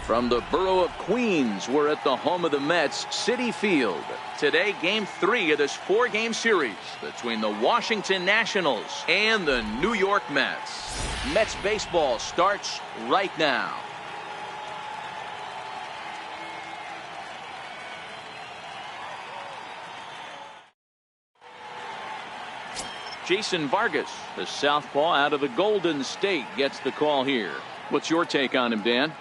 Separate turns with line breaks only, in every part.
From the borough of Queens, we're at the home of the Mets, Citi Field. Today, Game 3 of this 4-game series between the Washington Nationals and the New York Mets. Mets baseball starts right now. Jason Vargas, the southpaw out of the Golden State, gets the call here. What's your take on him, Dan?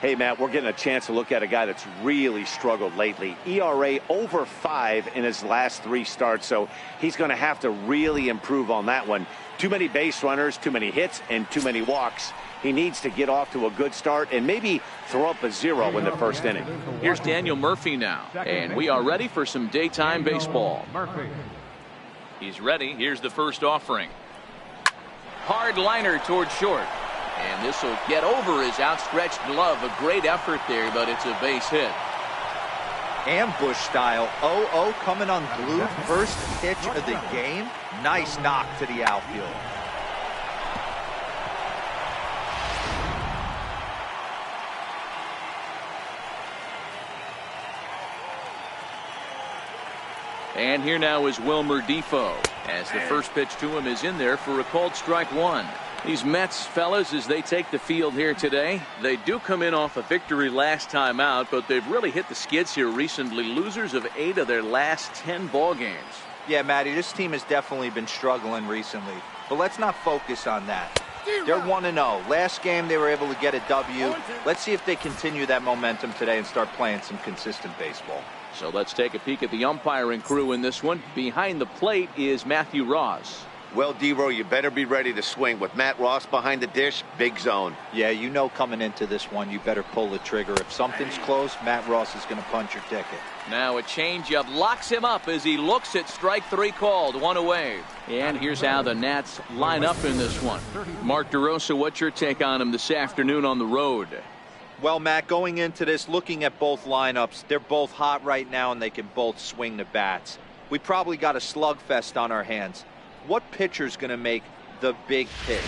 Hey, Matt, we're getting a chance to look at a guy that's really struggled lately. ERA over 5 in his last 3 starts, so he's going to have to really improve on that one. Too many base runners, too many hits, and too many walks. He needs to get off to a good start and maybe throw up a 0 in the first inning.
Here's Daniel Murphy now, and we are ready for some daytime baseball. He's ready. Here's the first offering. Hard liner towards short. And this will get over his outstretched glove. A great effort there, but it's a base hit.
Ambush style. 0-0 coming unglued. First pitch of the game. Nice knock to the outfield.
And here now is Wilmer Defoe, as the first pitch to him is in there for a called strike 1. These Mets, fellas, as they take the field here today, they do come in off a victory last time out, but they've really hit the skids here recently. Losers of 8 of their last 10 ball games.
Yeah, Matty, this team has definitely been struggling recently, but let's not focus on that. They're 1-0. Last game they were able to get a W. Let's see if they continue that momentum today and start playing some consistent baseball.
So let's take a peek at the umpiring crew in this one. Behind the plate is Matthew Ross.
Well, D-Row, you better be ready to swing. With Matt Ross behind the dish, big zone.
Yeah, you know coming into this one, you better pull the trigger. If something's close, Matt Ross is going to punch your ticket.
Now a changeup locks him up as he looks at strike 3 called. 1 away. And here's how the Nats line up in this one. Mark DeRosa, what's your take on him this afternoon on the road?
Well, Matt, going into this, looking at both lineups, they're both hot right now and they can both swing the bats. We probably got a slugfest on our hands. What pitcher's going to make the big pitch?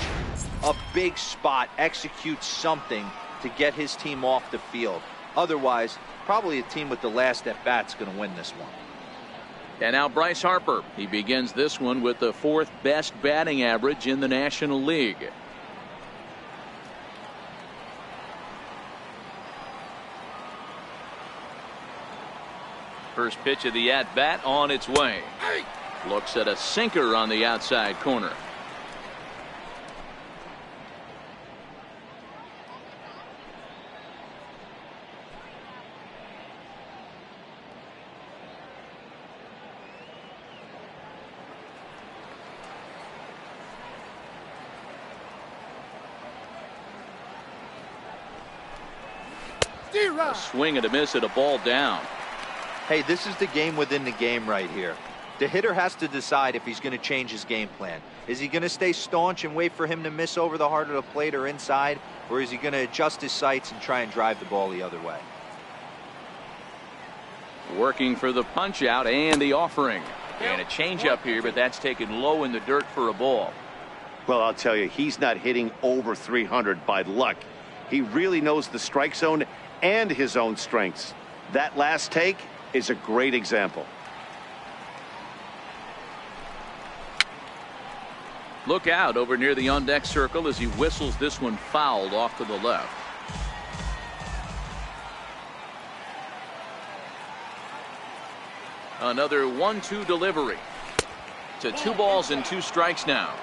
A big spot, execute something to get his team off the field. Otherwise, probably a team with the last at-bat's going to win this one.
And now Bryce Harper. He begins this one with the 4th best batting average in the National League. First pitch of the at-bat on its way. Looks at a sinker on the outside corner. A swing and a miss at a ball down.
Hey, this is the game within the game right here. The hitter has to decide if he's going to change his game plan. Is he going to stay staunch and wait for him to miss over the heart of the plate or inside, or is he going to adjust his sights and try and drive the ball the other way?
Working for the punch out and the offering. And a changeup here, but that's taken low in the dirt for a ball.
Well, I'll tell you, he's not hitting over 300 by luck. He really knows the strike zone and his own strengths. That last take is a great example.
Look out over near the on-deck circle as he whistles this one fouled off to the left. Another 1-2 delivery. To 2 balls and 2 strikes now.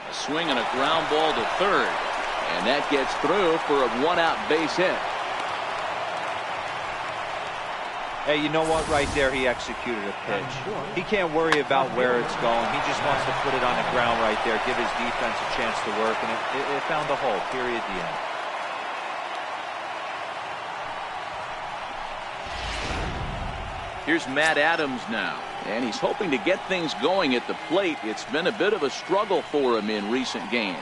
A swing and a ground ball to third. And that gets through for a 1-out base hit.
Hey, you know what? Right there, he executed a pitch. He can't worry about where it's going. He just wants to put it on the ground right there, give his defense a chance to work, and it found a hole, period, the end.
Here's Matt Adams now, and he's hoping to get things going at the plate. It's been a bit of a struggle for him in recent games.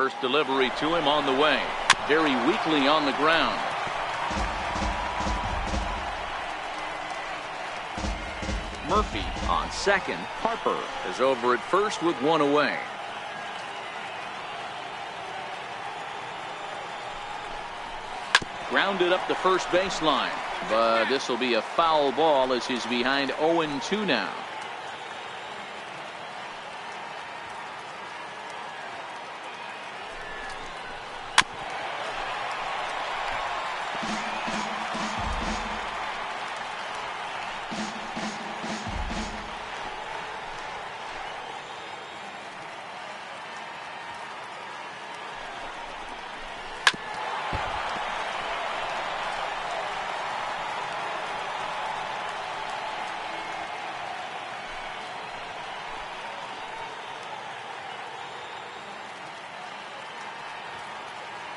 First delivery to him on the way. Very weakly on the ground. Murphy on second. Harper is over at first with one away. Grounded up the first baseline, but this will be a foul ball as he's behind 0-2 now.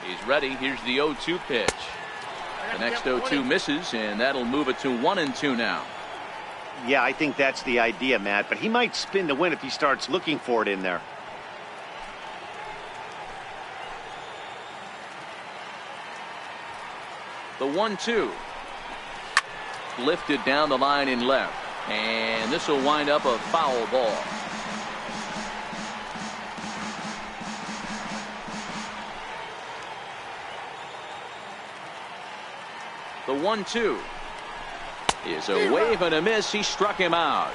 He's ready. Here's the 0-2 pitch. The next 0-2 misses, and that'll move it to 1-2 now.
Yeah, I think that's the idea, Matt, but he might spin to win if he starts looking for it in there.
The 1-2. Lifted down the line in left, and this will wind up a foul ball. The 1-2 is a wave and a miss. He struck him out.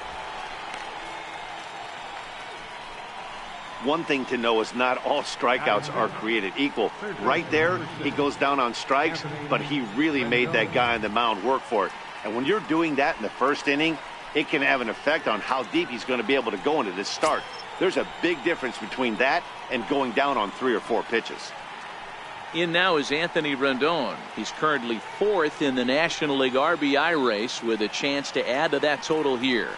One thing to know is not all strikeouts are created equal. Right there, he goes down on strikes, but he really made that guy on the mound work for it. And when you're doing that in the first inning, it can have an effect on how deep he's going to be able to go into this start. There's a big difference between that and going down on 3 or 4 pitches.
In now is Anthony Rendon. He's currently 4th in the National League RBI race with a chance to add to that total here.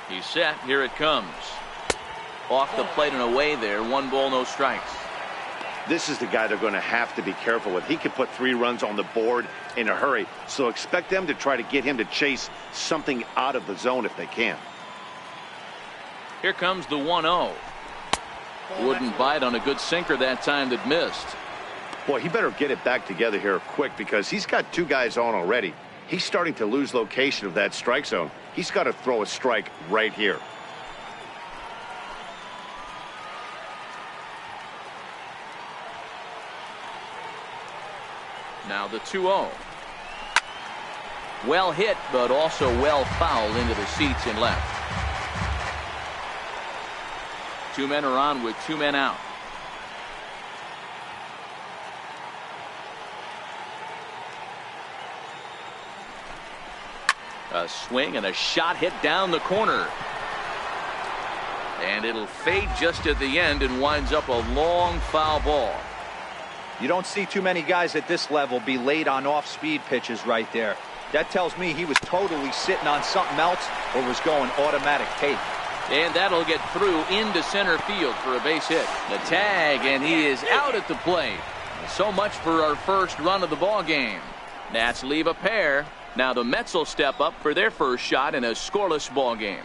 He's set. Here it comes. Off the plate and away there. 1 ball, no strikes.
This is the guy they're going to have to be careful with. He can put 3 runs on the board in a hurry, so expect them to try to get him to chase something out of the zone if they can.
Here comes the 1-0. Wouldn't bite on a good sinker that time that missed.
Boy, he better get it back together here quick because he's got 2 guys on already. He's starting to lose location of that strike zone. He's got to throw a strike right here.
Now the 2-0. Well hit, but also well fouled into the seats in left. 2 men are on with 2 men out. A swing and a shot hit down the corner. And it'll fade just at the end and winds up a long foul ball.
You don't see too many guys at this level be late on off-speed pitches right there. That tells me he was totally sitting on something else or was going automatic take.
And that'll get through into center field for a base hit. The tag, and he is out at the plate. So much for our first run of the ball game. Nats leave a pair. Now the Mets will step up for their first shot in a scoreless ball game.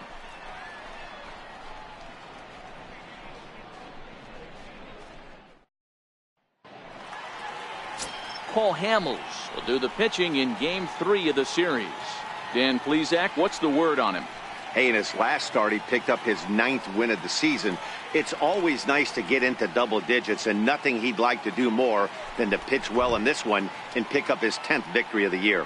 Paul Hamels will do the pitching in Game 3 of the series. Dan Plesac, what's the word on him?
Hey, in his last start, he picked up his 9th win of the season. It's always nice to get into double digits, and nothing he'd like to do more than to pitch well in this one and pick up his 10th victory of the year.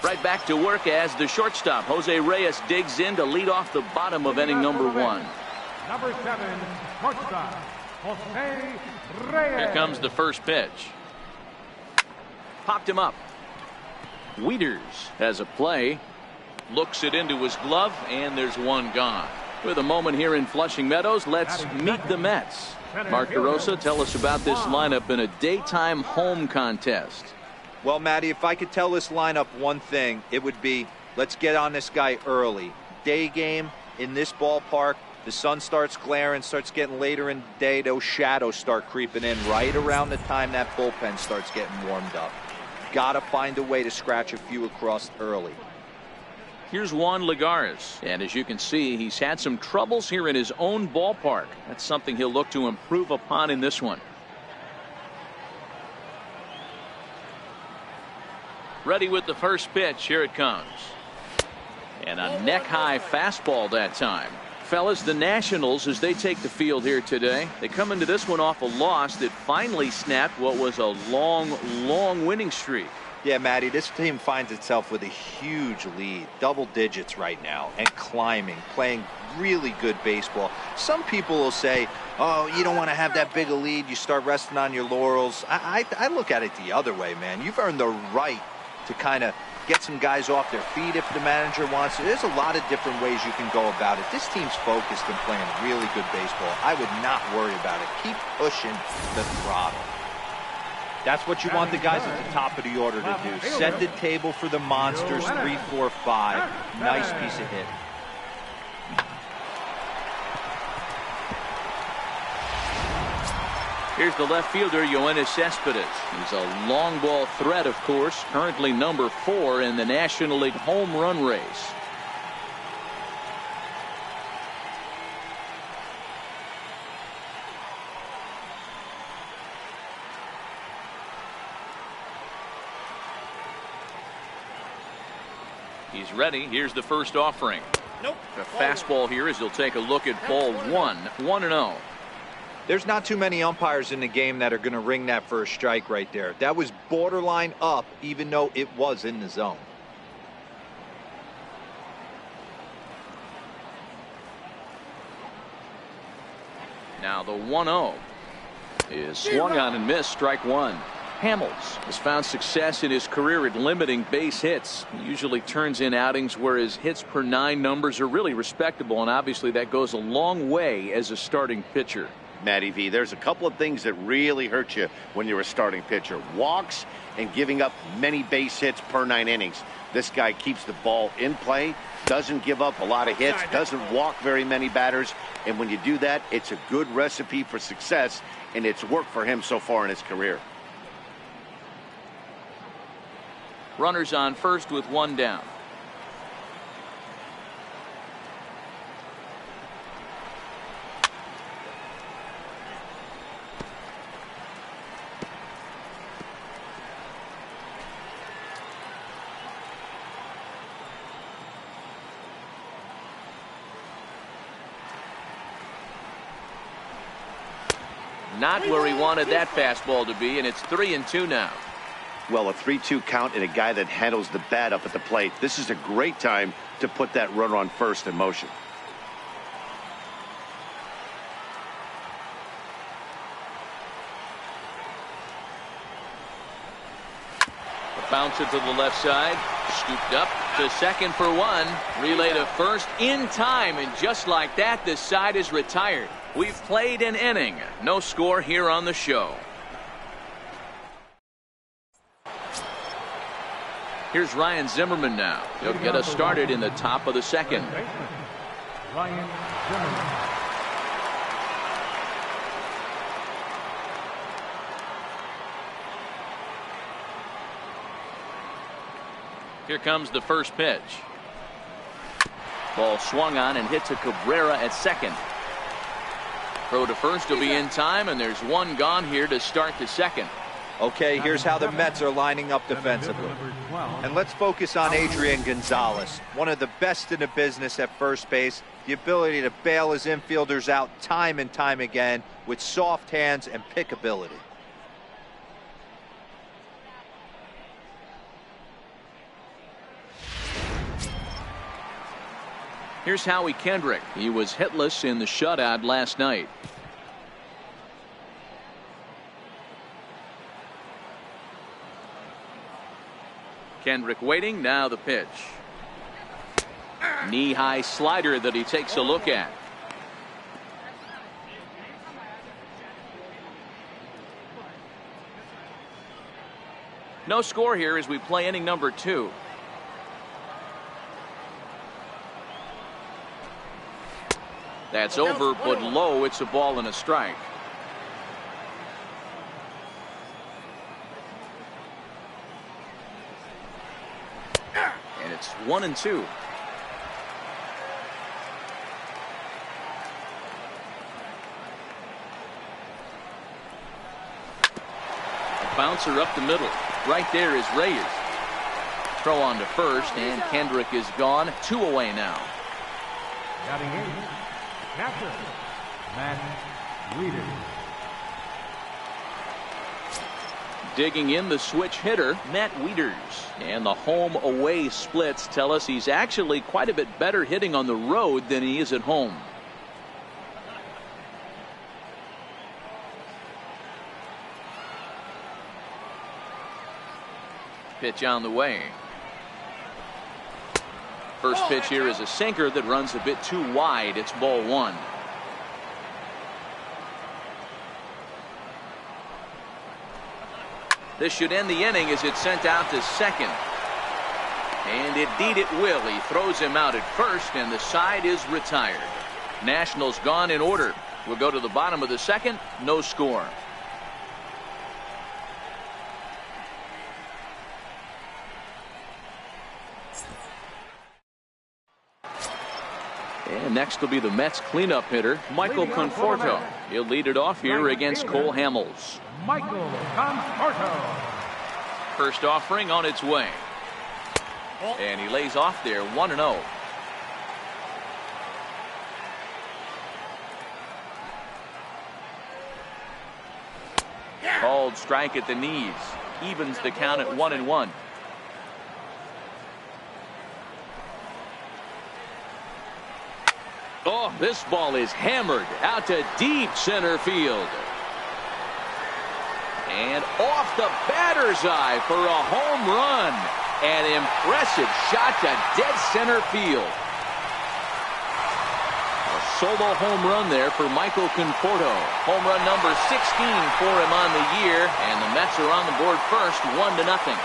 Right back to work as the shortstop, Jose Reyes, digs in to lead off the bottom of inning number 1.
Number 7, shortstop, Jose Reyes.
Here comes the first pitch. Popped him up. Wieters has a play. Looks it into his glove, and there's one gone. With a moment here in Flushing Meadows, let's meet the Mets. Mark DeRosa, tell us about this lineup in a daytime home contest.
Well, Matty, if I could tell this lineup one thing, it would be let's get on this guy early. Day game in this ballpark, the sun starts glaring, starts getting later in the day, those shadows start creeping in right around the time that bullpen starts getting warmed up. got to find a way to scratch a few across early.
Here's Juan Lagares, and as you can see, he's had some troubles here in his own ballpark. That's something he'll look to improve upon in this one. Ready with the first pitch. Here it comes. And a neck-high fastball that time. Fellas, the Nationals, as they take the field here today, they come into this one off a loss that finally snapped what was a long winning streak.
Yeah, Matty, this team finds itself with a huge lead, double digits right now, and climbing, playing really good baseball. Some people will say, oh, you don't want to have that big a lead, you start resting on your laurels. I look at it the other way, man. You've earned the right to kind of get some guys off their feet if the manager wants to. There's a lot of different ways you can go about it. This team's focused and playing really good baseball. I would not worry about it. Keep pushing the throttle. That's what you want the guys at the top of the order to do. Set the table for the monsters. 3, 4, 5. Nice piece of hit.
Here's the left fielder, Yoenis Cespedes. He's a long ball threat, of course, currently number 4 in the National League home run race. He's ready. Here's the first offering.
Nope.
The fastball here as he'll take a look at ball 1. 1-0.
There's not too many umpires in the game that are going to ring that for a strike right there. That was borderline up, even though it was in the zone.
Now the 1-0 is swung on and missed. Strike 1. Hamels has found success in his career at limiting base hits. He usually turns in outings where his hits per 9 numbers are really respectable, and obviously that goes a long way as a starting pitcher.
Matty V, there's a couple of things that really hurt you when you're a starting pitcher. Walks and giving up many base hits per 9 innings. This guy keeps the ball in play, doesn't give up a lot of hits, doesn't walk very many batters, and when you do that, it's a good recipe for success, and it's worked for him so far in his career.
Runners on first with 1 down. Not where he wanted that fastball to be, and it's 3-2 now.
Well, a 3-2 count and a guy that handles the bat up at the plate. This is a great time to put that runner on first in motion.
Bounce it to the left side. Scooped up to second for 1. Relay to first in time, and just like that, the side is retired. We've played an inning. No score here on the show. Here's Ryan Zimmerman now. He'll get us started in the top of the second.
Ryan Zimmerman.
Here comes the first pitch. Ball swung on and hit to Cabrera at second. Throw to first will be in time, and there's 1 gone here to start the second.
Okay, here's how the Mets are lining up defensively. And let's focus on Adrian Gonzalez, one of the best in the business at first base. The ability to bail his infielders out time and time again with soft hands and pickability.
Here's Howie Kendrick. He was hitless in the shutout last night. Kendrick waiting. Now the pitch. Knee-high slider that he takes a look at. No score here as we play inning number 2. That's over, but low. It's a ball and a strike. It's 1-2. Bouncer up the middle. Right there is Reyes. Throw on to first, and Kendrick is gone. 2 away now.
Batting in, catcher, Matt Wieters.
Digging in the switch hitter, Matt Wieters. And the home away splits tell us he's actually quite a bit better hitting on the road than he is at home. Pitch on the way. First pitch here is a sinker that runs a bit too wide. It's ball 1. This should end the inning as it's sent out to second. And indeed it will. He throws him out at first, and the side is retired. Nationals gone in order. We'll go to the bottom of the second. No score. And next will be the Mets cleanup hitter, Michael Conforto. He'll lead it off here against Cole Hamels.
Michael Conforto.
First offering on its way. And he lays off there, 1-0. Called strike at the knees. Evens the count at 1-1. Oh, this ball is hammered out to deep center field. And off the batter's eye for a home run. An impressive shot to dead center field. A solo home run there for Michael Conforto. Home run number 16 for him on the year. And the Mets are on the board first, 1-0.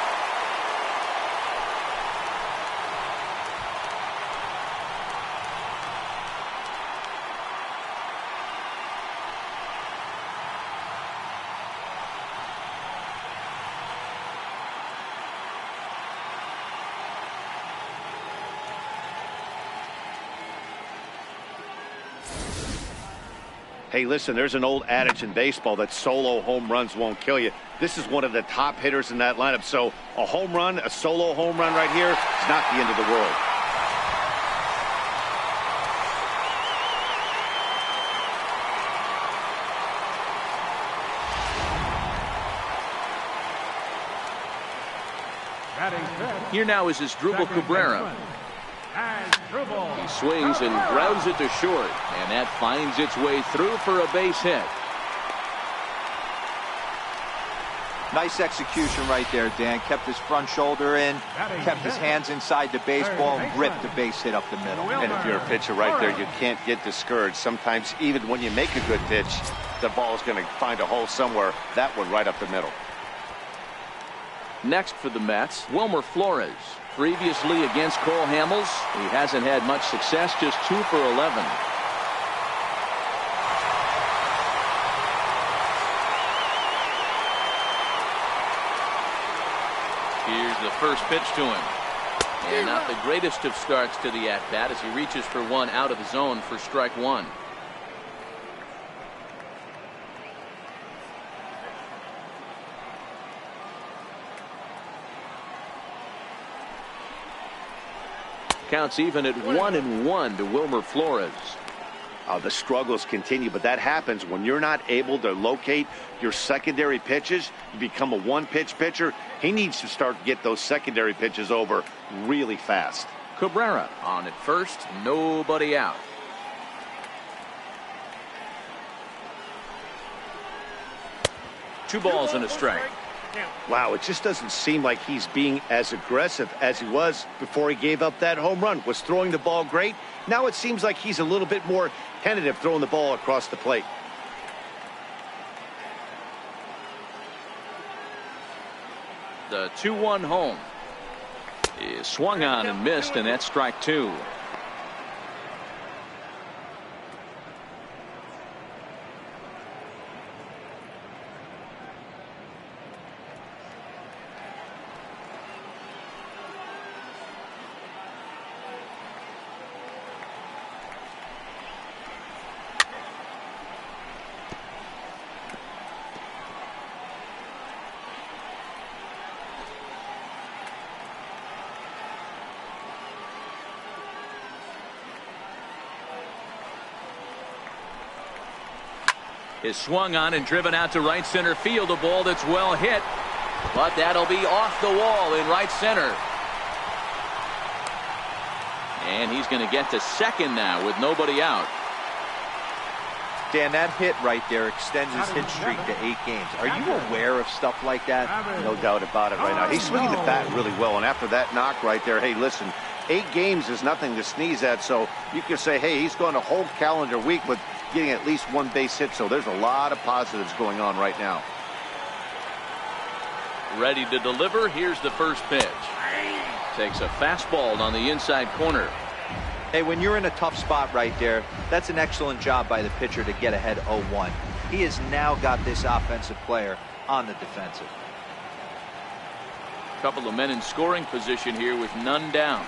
Hey, listen, there's an old adage in baseball that solo home runs won't kill you. This is one of the top hitters in that lineup. So a home run, a solo home run right here is not the end of the world.
Here now is Asdrubal Cabrera. He swings and grounds it to short, and that finds its way through for a base hit.
Nice execution right there, Dan. Kept his front shoulder in, kept his hands inside the baseball, and ripped the base hit up the middle.
And if you're a pitcher right there, you can't get discouraged. Sometimes even when you make a good pitch, the ball is going to find a hole somewhere. That one right up the middle.
Next for the Mets, Wilmer Flores. Previously against Cole Hamels, he hasn't had much success, just 2 for 11. Here's the first pitch to him. And not the greatest of starts to the at-bat as he reaches for one out of the zone for strike 1. Counts even at 1-1 to Wilmer Flores.
The struggles continue, but that happens when you're not able to locate your secondary pitches. You become a one-pitch pitcher. He needs to start to get those secondary pitches over really fast.
Cabrera on at first, nobody out. Two balls and a strike.
Wow, it just doesn't seem like he's being as aggressive as he was before he gave up that home run. Was throwing the ball great. Now it seems like he's a little bit more tentative throwing the ball across the plate.
The 2-1 home is swung on and missed, and that's strike 2. is swung on and driven out to right center field. A ball that's well hit, but that'll be off the wall in right center. And he's going to get to second now with nobody out.
Dan, that hit right there extends his hit streak to 8 games. Are you aware of stuff like that?
No doubt about it right now. He's swinging the bat really well, and after that knock right there, hey, listen, 8 games is nothing to sneeze at, so you can say, hey, he's going a whole calendar week with getting at least 1 base hit, so there's a lot of positives going on right now.
Ready to deliver. Here's the first pitch. Takes a fastball on the inside corner.
Hey, when you're in a tough spot right there, that's an excellent job by the pitcher to get ahead 0-1. He has now got this offensive player on the defensive.
A couple of men in scoring position here with none down.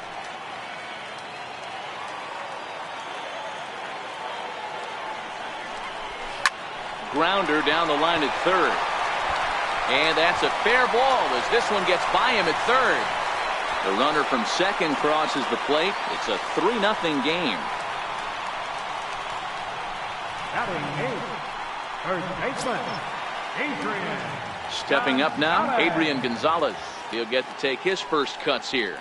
Grounder down the line at third. And that's a fair ball as this one gets by him at third. The runner from second crosses the plate. It's a 3-0 game.
Batting 8th, third baseman, Adrian.
Stepping up now, Adrian Gonzalez. He'll get to take his first cuts here.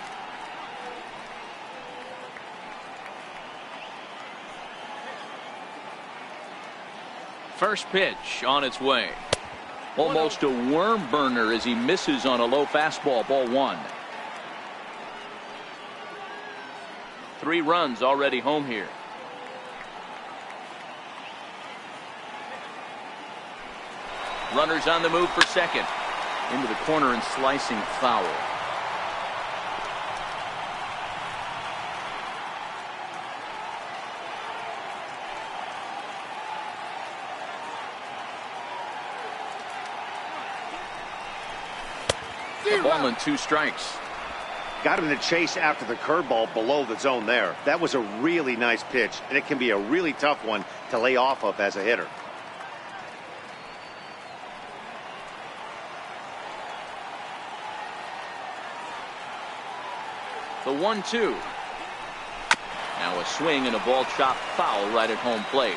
First pitch on its way. Almost a worm burner as he misses on a low fastball. Ball 1. 3 runs already home here. Runners on the move for second. Into the corner and slicing foul. A ball and 2 strikes.
Got him to chase after the curveball below the zone there. That was a really nice pitch, and it can be a really tough one to lay off of as a hitter.
The 1-2. Now a swing and a ball chopped foul right at home plate.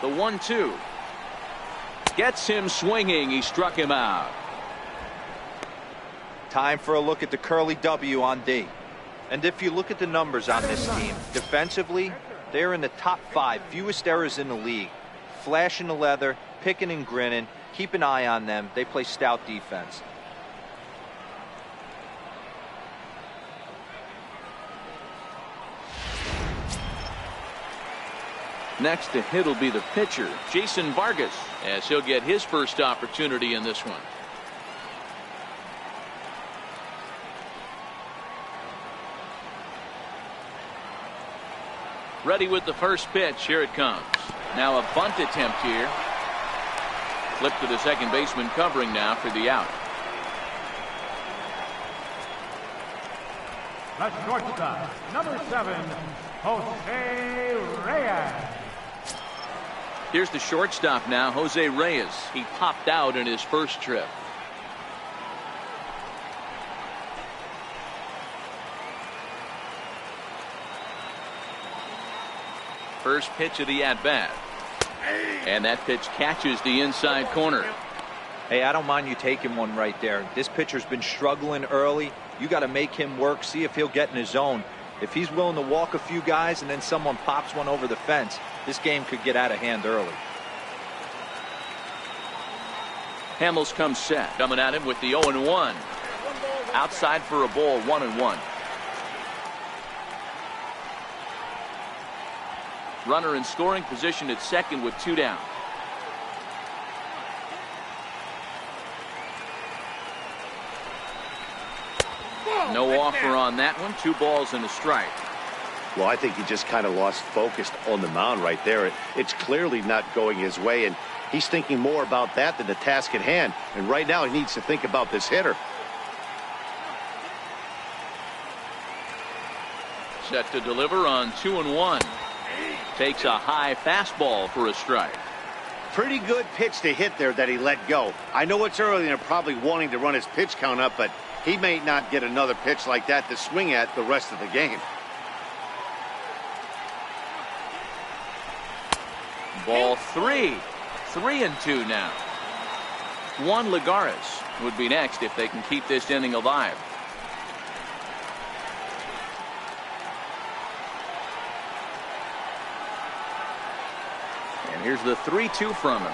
The 1-2 gets him swinging. He struck him out.
Time for a look at the curly W on D. And if you look at the numbers on this team, defensively, they're in the top 5 fewest errors in the league. Flashing the leather, picking and grinning. Keep an eye on them. They play stout defense.
Next to hit will be the pitcher, Jason Vargas, as he'll get his first opportunity in this one. Ready with the first pitch. Here it comes. Now a bunt attempt here. Flip to the second baseman covering now for the out.
The shortstop, number 7, Jose Reyes.
Here's the shortstop now, Jose Reyes. He popped out in his first trip. First pitch of the at-bat. And that pitch catches the inside corner.
Hey, I don't mind you taking one right there. This pitcher's been struggling early. You got to make him work, see if he'll get in his zone. If he's willing to walk a few guys and then someone pops one over the fence, this game could get out of hand early.
Hamels comes set. Coming at him with the 0-1. Outside for a ball, 1-1. Runner in scoring position at second with 2 down. No offer on that one. 2 balls and a strike.
Well, I think he just kind of lost focus on the mound right there. It's clearly not going his way, and he's thinking more about that than the task at hand. And right now he needs to think about this hitter.
Set to deliver on 2-1. Takes a high fastball for a strike.
Pretty good pitch to hit there that he let go. I know it's early and they're probably wanting to run his pitch count up, but he may not get another pitch like that to swing at the rest of the game.
Ball 3. 3-2 now. Juan Lagares would be next if they can keep this inning alive. And here's the 3-2 from him.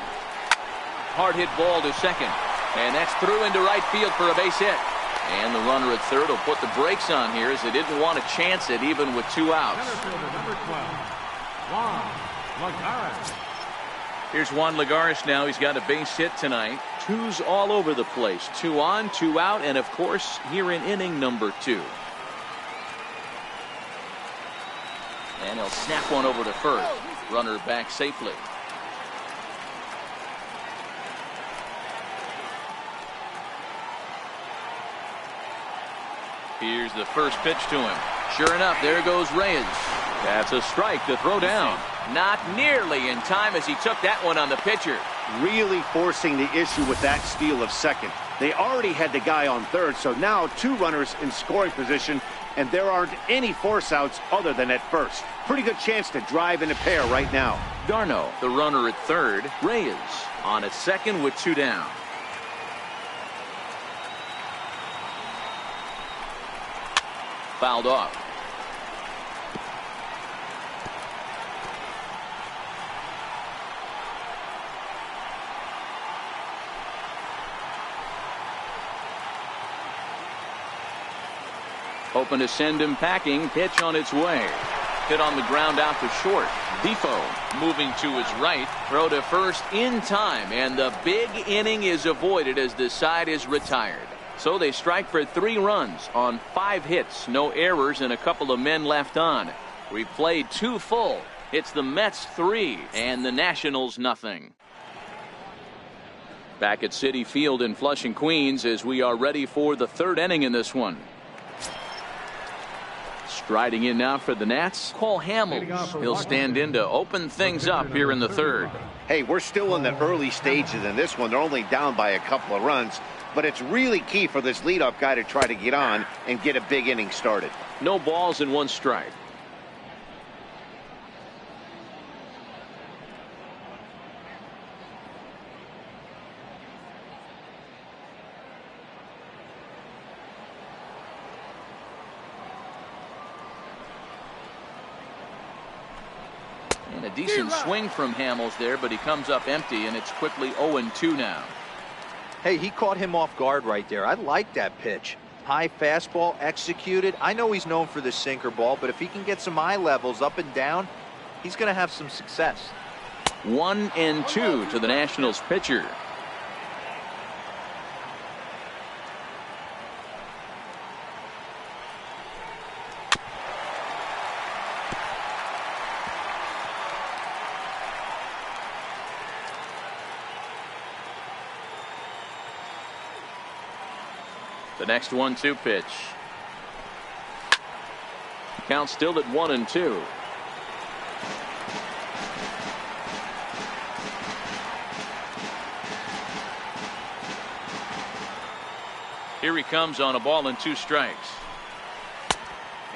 Hard hit ball to second. And that's through into right field for a base hit. And the runner at third will put the brakes on here as they didn't want to chance it even with 2 outs.
Center fielder number 12, Juan Lagares.
Here's Juan Lagares now. He's got a base hit tonight. 2s all over the place. 2 on, 2 out, and of course here in inning number 2. And he'll snap one over to first. Runner back safely. Here's the first pitch to him. Sure enough, there goes Reyes. That's a strike to throw down. Not nearly in time as he took that one on the pitcher.
Really forcing the issue with that steal of second. They already had the guy on third, so now 2 runners in scoring position, and there aren't any force outs other than at first. Pretty good chance to drive in a pair right now.
Darno, the runner at third. Reyes on at second with 2 down. Fouled off. Hoping to send him packing. Pitch on its way. Hit on the ground out to short. Defoe moving to his right. Throw to first in time. And the big inning is avoided as the side is retired. So they strike for 3 runs on 5 hits. No errors and a couple of men left on. We've played 2 full. It's the Mets 3 and the Nationals nothing. Back at Citi Field in Flushing, Queens, as we are ready for the 3rd inning in this one. Striding in now for the Nats, Cole Hamels. He'll stand in to open things up here in the 3rd.
Hey, we're still in the early stages in this one. They're only down by a couple of runs. But it's really key for this leadoff guy to try to get on and get a big inning started.
No balls and 1 strike. And a decent swing from Hamels there, but he comes up empty, and it's quickly 0-2 now.
Hey, he caught him off guard right there. I like that pitch. High fastball executed. I know he's known for the sinker ball, but if he can get some eye levels up and down, he's going to have some success.
1-2 to the Nationals pitcher. The next 1-2 pitch. Count still at 1-2. Here he comes on a ball and 2 strikes.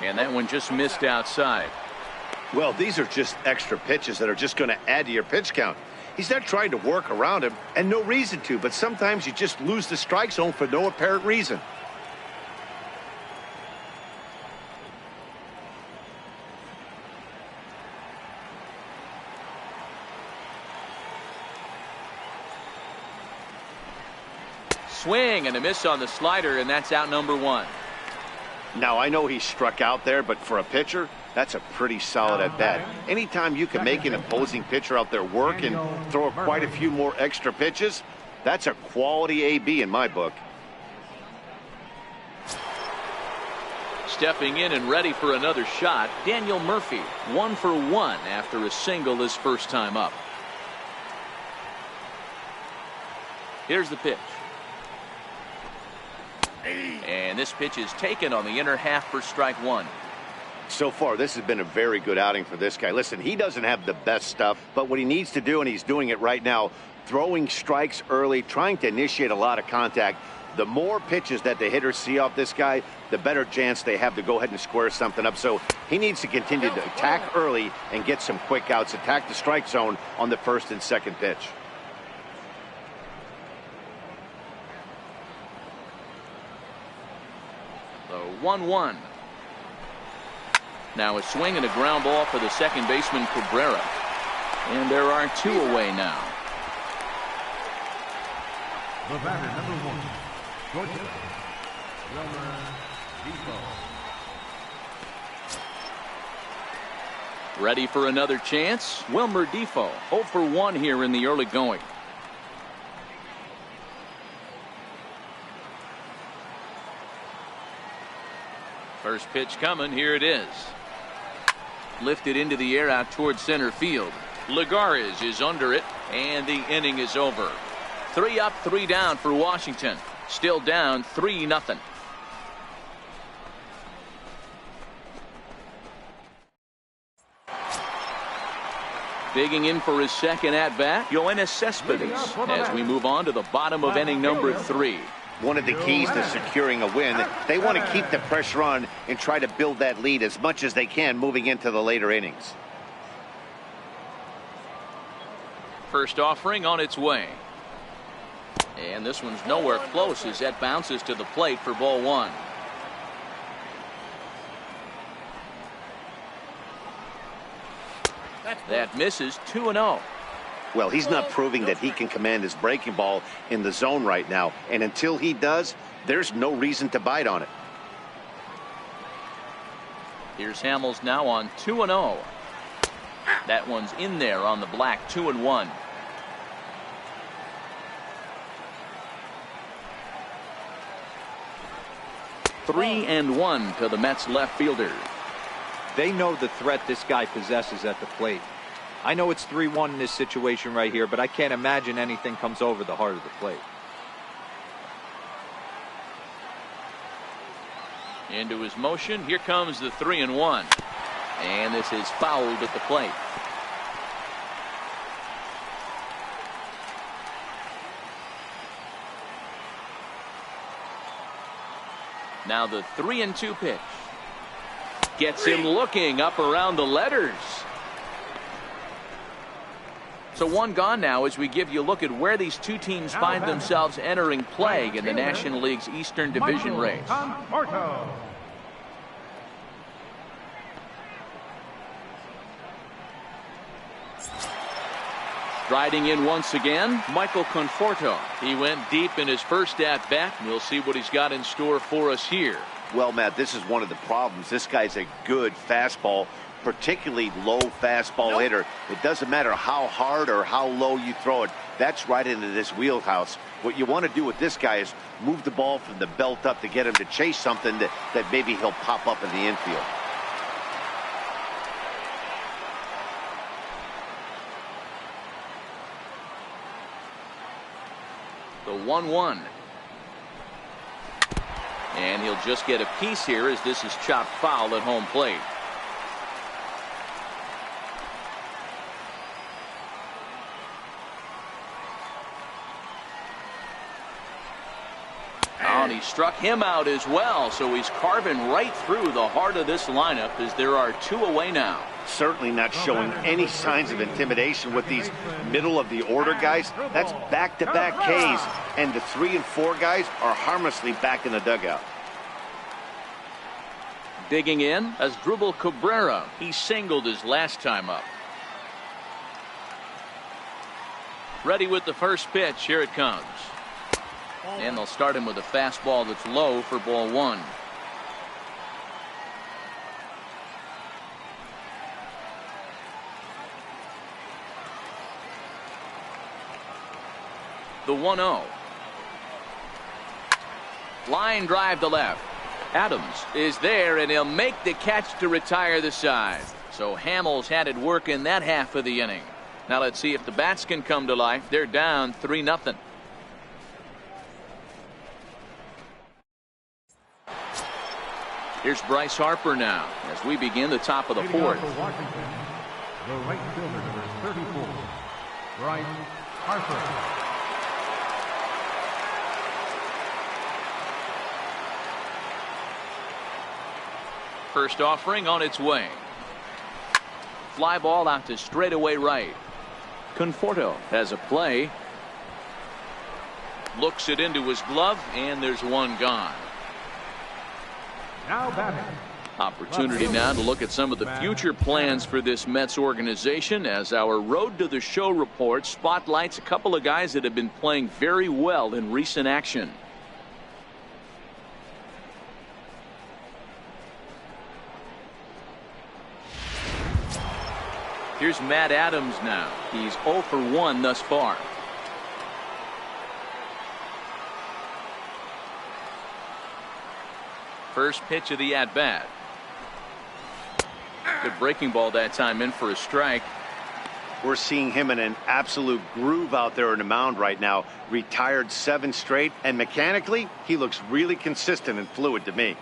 And that one just missed outside.
Well, these are just extra pitches that are just going to add to your pitch count. He's not trying to work around him, and no reason to, but sometimes you just lose the strike zone for no apparent reason.
Swing and a miss on the slider, and that's out number 1.
Now, I know he struck out there, but for a pitcher, that's a pretty solid at bat. Anytime you can make an opposing pitcher out there work and throw quite a few more extra pitches, that's a quality AB in my book.
Stepping in and ready for another shot, Daniel Murphy, 1 for 1 after a single his first time up. Here's the pitch. And this pitch is taken on the inner half for strike 1.
So far, this has been a very good outing for this guy. Listen, he doesn't have the best stuff, but what he needs to do, and he's doing it right now, throwing strikes early, trying to initiate a lot of contact. The more pitches that the hitters see off this guy, the better chance they have to go ahead and square something up. So he needs to continue to attack early and get some quick outs, attack the strike zone on the first and second pitch.
The 1-1. Now a swing and a ground ball for the second baseman Cabrera. And there are two away now.
The batter, number 1, Georgia, Wilmer Defoe.
Ready for another chance? Wilmer Defoe, 0 for 1 here in the early going. First pitch coming. Here it is. Lifted into the air out towards center field. Lagares is under it, and the inning is over. 3 up, 3 down for Washington. Still down 3-0. Digging in for his second at-bat, Yoenis Cespedes, as we move on to the bottom of inning number 3.
One of the keys to securing a win, they want to keep the pressure on and try to build that lead as much as they can moving into the later innings.
First offering on its way. And this one's nowhere close as that bounces to the plate for ball 1. That misses. 2-0.
Well, he's not proving that he can command his breaking ball in the zone right now. And until he does, there's no reason to bite on it.
Here's Hamels now on 2-0. That one's in there on the black. 2-1. Three and 1 to the Mets left fielder.
They know the threat this guy possesses at the plate. I know it's 3-1 in this situation right here, but I can't imagine anything comes over the heart of the plate.
Into his motion. Here comes the 3-1. And this is fouled at the plate. Now the 3-2 pitch. Gets him looking up around the letters. So 1 gone now as we give you a look at where these two teams find themselves entering play in the National League's Eastern Division race. Striding in once again, Michael Conforto. He went deep in his first at-bat. We'll see what he's got in store for us here.
Well, Matt, this is one of the problems. This guy's a good fastball, particularly low fastball hitter. It doesn't matter how hard or how low you throw it. That's right into this wheelhouse. What you want to do with this guy is move the ball from the belt up to get him to chase something that maybe he'll pop up in the infield.
The 1-1. And he'll just get a piece here as this is chopped foul at home plate. Oh, and he struck him out as well, so he's carving right through the heart of this lineup as there are 2 away now.
Certainly not showing any signs of intimidation with these middle of the order guys. That's back-to-back Ks, and the 3 and 4 guys are harmlessly back in the dugout.
Digging in as Asdrubal Cabrera. He singled his last time up. Ready with the first pitch. Here it comes. And they'll start him with a fastball that's low for ball 1. The 1-0. Line drive to left. Adams is there, and he'll make the catch to retire the side. So Hamels had it work in that half of the inning. Now let's see if the bats can come to life. They're down 3-0. Here's Bryce Harper now as we begin the top of the fourth.
Washington, the right fielder, number 34, Bryce Harper.
First offering on its way. Fly ball out to straightaway right. Conforto has a play. Looks it into his glove, and there's one gone.
Now batting.
Opportunity now to look at some of the future plans for this Mets organization as our Road to the Show report spotlights a couple of guys that have been playing very well in recent action. Here's Matt Adams now. He's 0 for 1 thus far. First pitch of the at-bat. Good breaking ball that time, in for a strike.
We're seeing him in an absolute groove out there in the mound right now. Retired 7 straight, and mechanically, he looks really consistent and fluid to me.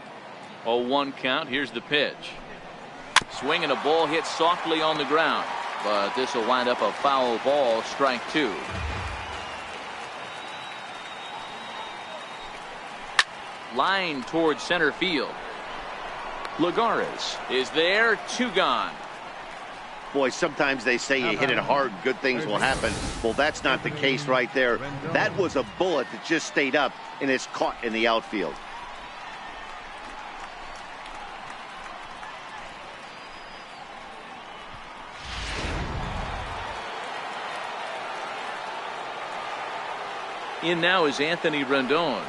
0-1 count. Here's the pitch. Swinging a ball hit softly on the ground, but this will wind up a foul ball, strike 2. Line towards center field. Lagares is there, 2 gone.
Boy, sometimes they say you hit it hard, good things will happen. Well, that's not the case right there. That was a bullet that just stayed up and is caught in the outfield.
In now is Anthony Rendon.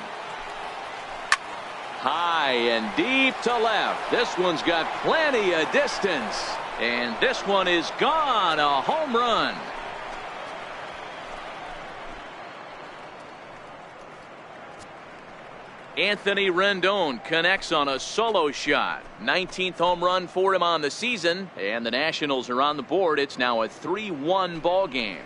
High and deep to left. This one's got plenty of distance. And this one is gone. A home run. Anthony Rendon connects on a solo shot. 19th home run for him on the season. And the Nationals are on the board. It's now a 3-1 ball game.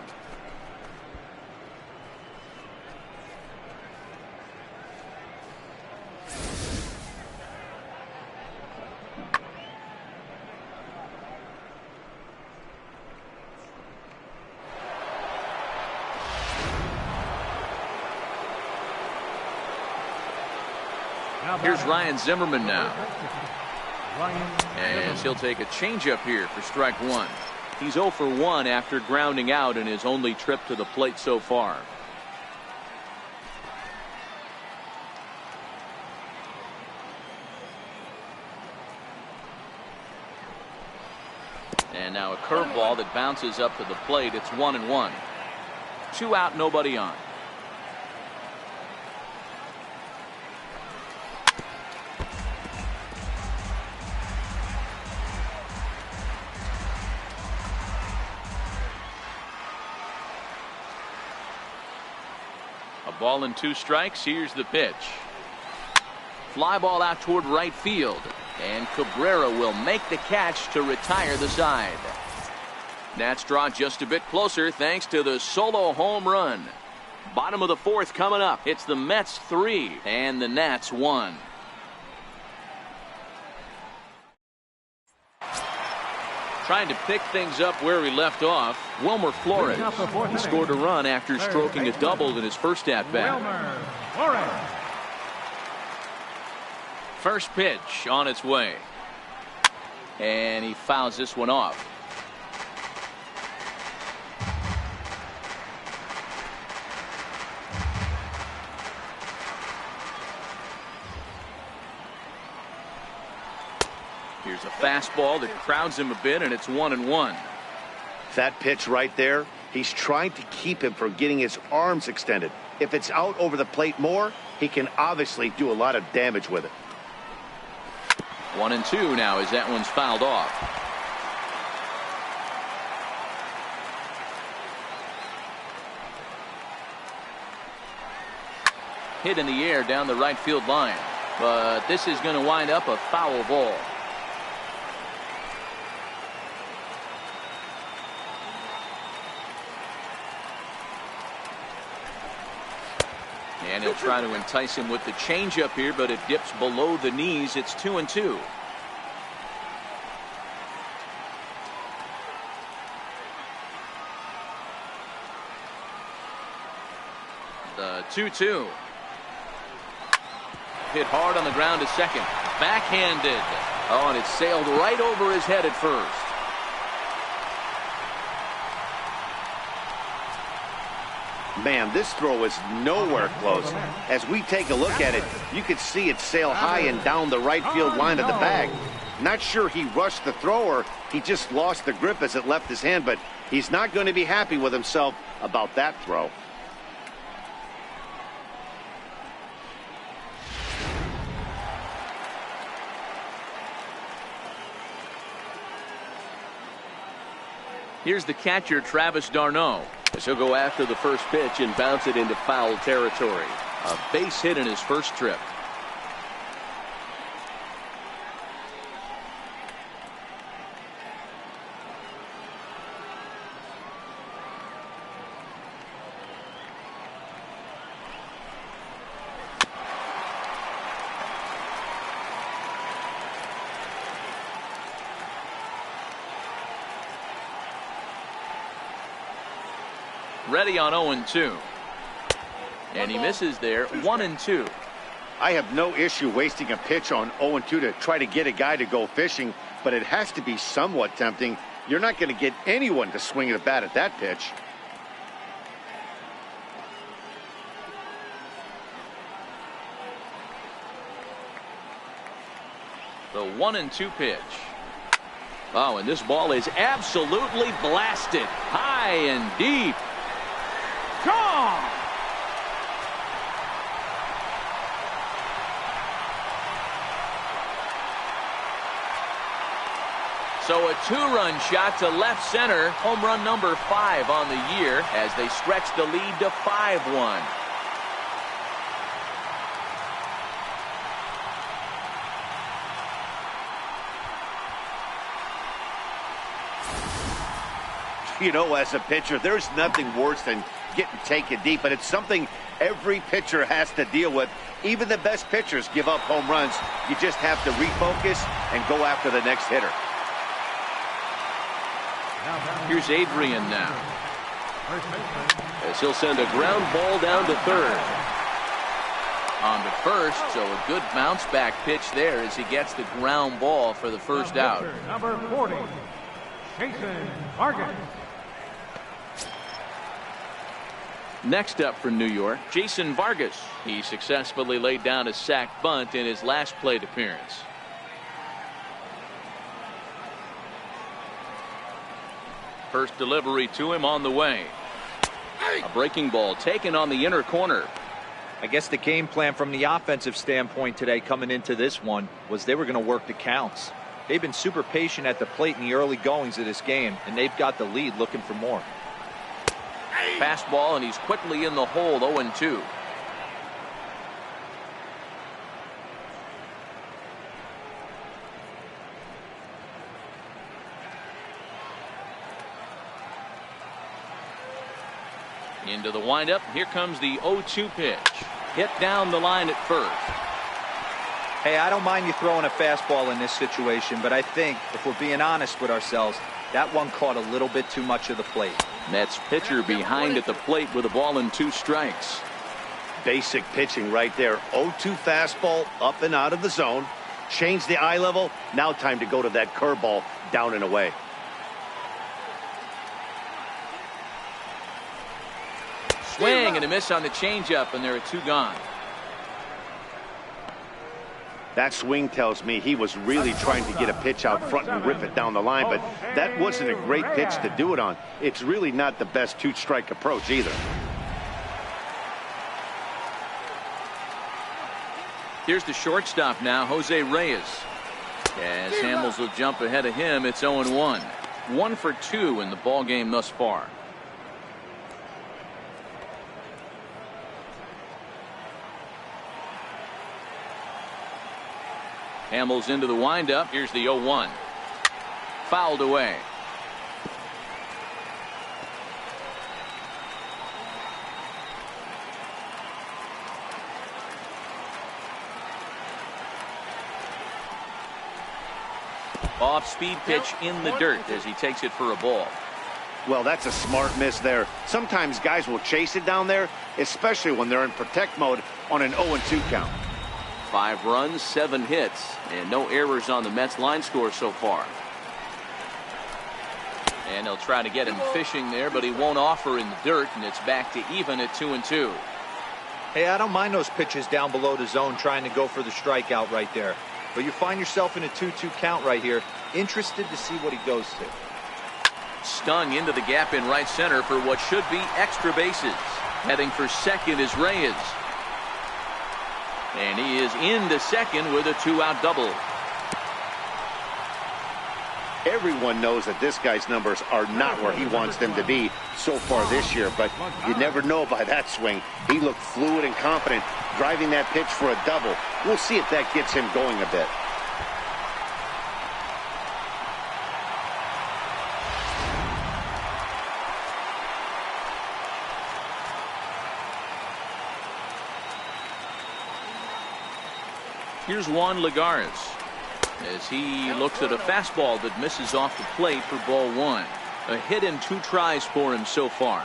Here's Ryan Zimmerman now. As he'll take a changeup here for strike 1. He's 0 for 1 after grounding out in his only trip to the plate so far. And now a curveball that bounces up to the plate. It's 1-1. 2 out, nobody on. Ball and 2 strikes. Here's the pitch. Fly ball out toward right field. And Cabrera will make the catch to retire the side. Nats draw just a bit closer thanks to the solo home run. Bottom of the 4th coming up. It's the Mets 3 and the Nats 1. Trying to pick things up where we left off. Wilmer Flores. He scored a run after stroking a double in his first at-bat. First pitch on its way. And he fouls this one off. Here's a fastball that crowds him a bit, and it's 1-1.
That pitch right there, he's trying to keep him from getting his arms extended. If it's out over the plate more, he can obviously do a lot of damage with it.
1-2 now as that one's fouled off. Hit in the air down the right field line, but this is going to wind up a foul ball. And he'll try to entice him with the changeup here, but it dips below the knees. It's 2-2. The 2-2. Hit hard on the ground to second. Backhanded. Oh, and it sailed right over his head at first.
Man, this throw is nowhere close. As we take a look at it, you can see it sail high and down the right field line of the bag. Not sure he rushed the throw or he just lost the grip as it left his hand, but he's not going to be happy with himself about that throw.
Here's the catcher, Travis d'Arnaud, as he'll go after the first pitch and bounce it into foul territory. A base hit in his first trip. Ready on 0-2. And he misses there. 1-2.
I have no issue wasting a pitch on 0-2 to try to get a guy to go fishing, but it has to be somewhat tempting. You're not going to get anyone to swing at a bat at that pitch.
The 1-2 pitch. Oh, and this ball is absolutely blasted. High and deep. Gone! So a two-run shot to left center. Home run number 5 on the year as they stretch the lead to 5-1.
You know, as a pitcher, there's nothing worse than getting taken deep, but it's something every pitcher has to deal with. Even the best pitchers give up home runs. You just have to refocus and go after the next hitter.
Here's Adrian now, as he'll send a ground ball down to third. On to first, so a good bounce back pitch there as he gets the ground ball for the first out.
Number 40, Jason Vargas.
Next up for New York, Jason Vargas. He successfully laid down a sac bunt in his last plate appearance. First delivery to him on the way. A breaking ball taken on the inner corner.
I guess the game plan from the offensive standpoint today coming into this one was they were going to work the counts. They've been super patient at the plate in the early goings of this game, and they've got the lead looking for more.
Fastball, and he's quickly in the hole. 0-2. Into the windup. Here comes the 0-2 pitch. Hit down the line at first.
Hey, I don't mind you throwing a fastball in this situation, but I think if we're being honest with ourselves, that one caught a little bit too much of the plate.
Mets pitcher behind at the plate with a ball and 2 strikes.
Basic pitching right there. 0-2 fastball up and out of the zone. Change the eye level. Now time to go to that curveball down and away.
Swing and a miss on the changeup, and there are 2 gone.
That swing tells me he was really trying to get a pitch out front and rip it down the line, but that wasn't a great pitch to do it on. It's really not the best 2-strike approach either.
Here's the shortstop now, Jose Reyes. As Hamels will jump ahead of him, it's 0-1. 1 for 2 in the ball game thus far. Hamels into the windup. Here's the 0-1. Fouled away. Off-speed pitch in the dirt as he takes it for a ball.
Well, that's a smart miss there. Sometimes guys will chase it down there, especially when they're in protect mode on an 0-2 count.
5 runs, 7 hits, and no errors on the Mets line score so far. And they'll try to get him fishing there, but he won't offer in the dirt, and it's back to even at 2-2.
Hey, I don't mind those pitches down below the zone trying to go for the strikeout right there. But you find yourself in a 2-2 count right here. Interested to see what he goes to.
Stung into the gap in right center for what should be extra bases. Heading for second is Reyes. And he is into second with a 2-out double.
Everyone knows that this guy's numbers are not where he wants them to be so far this year, but you never know by that swing. He looked fluid and confident, driving that pitch for a double. We'll see if that gets him going a bit.
Here's Juan Lagares as he looks at a fastball that misses off the plate for ball 1. A hit in 2 tries for him so far.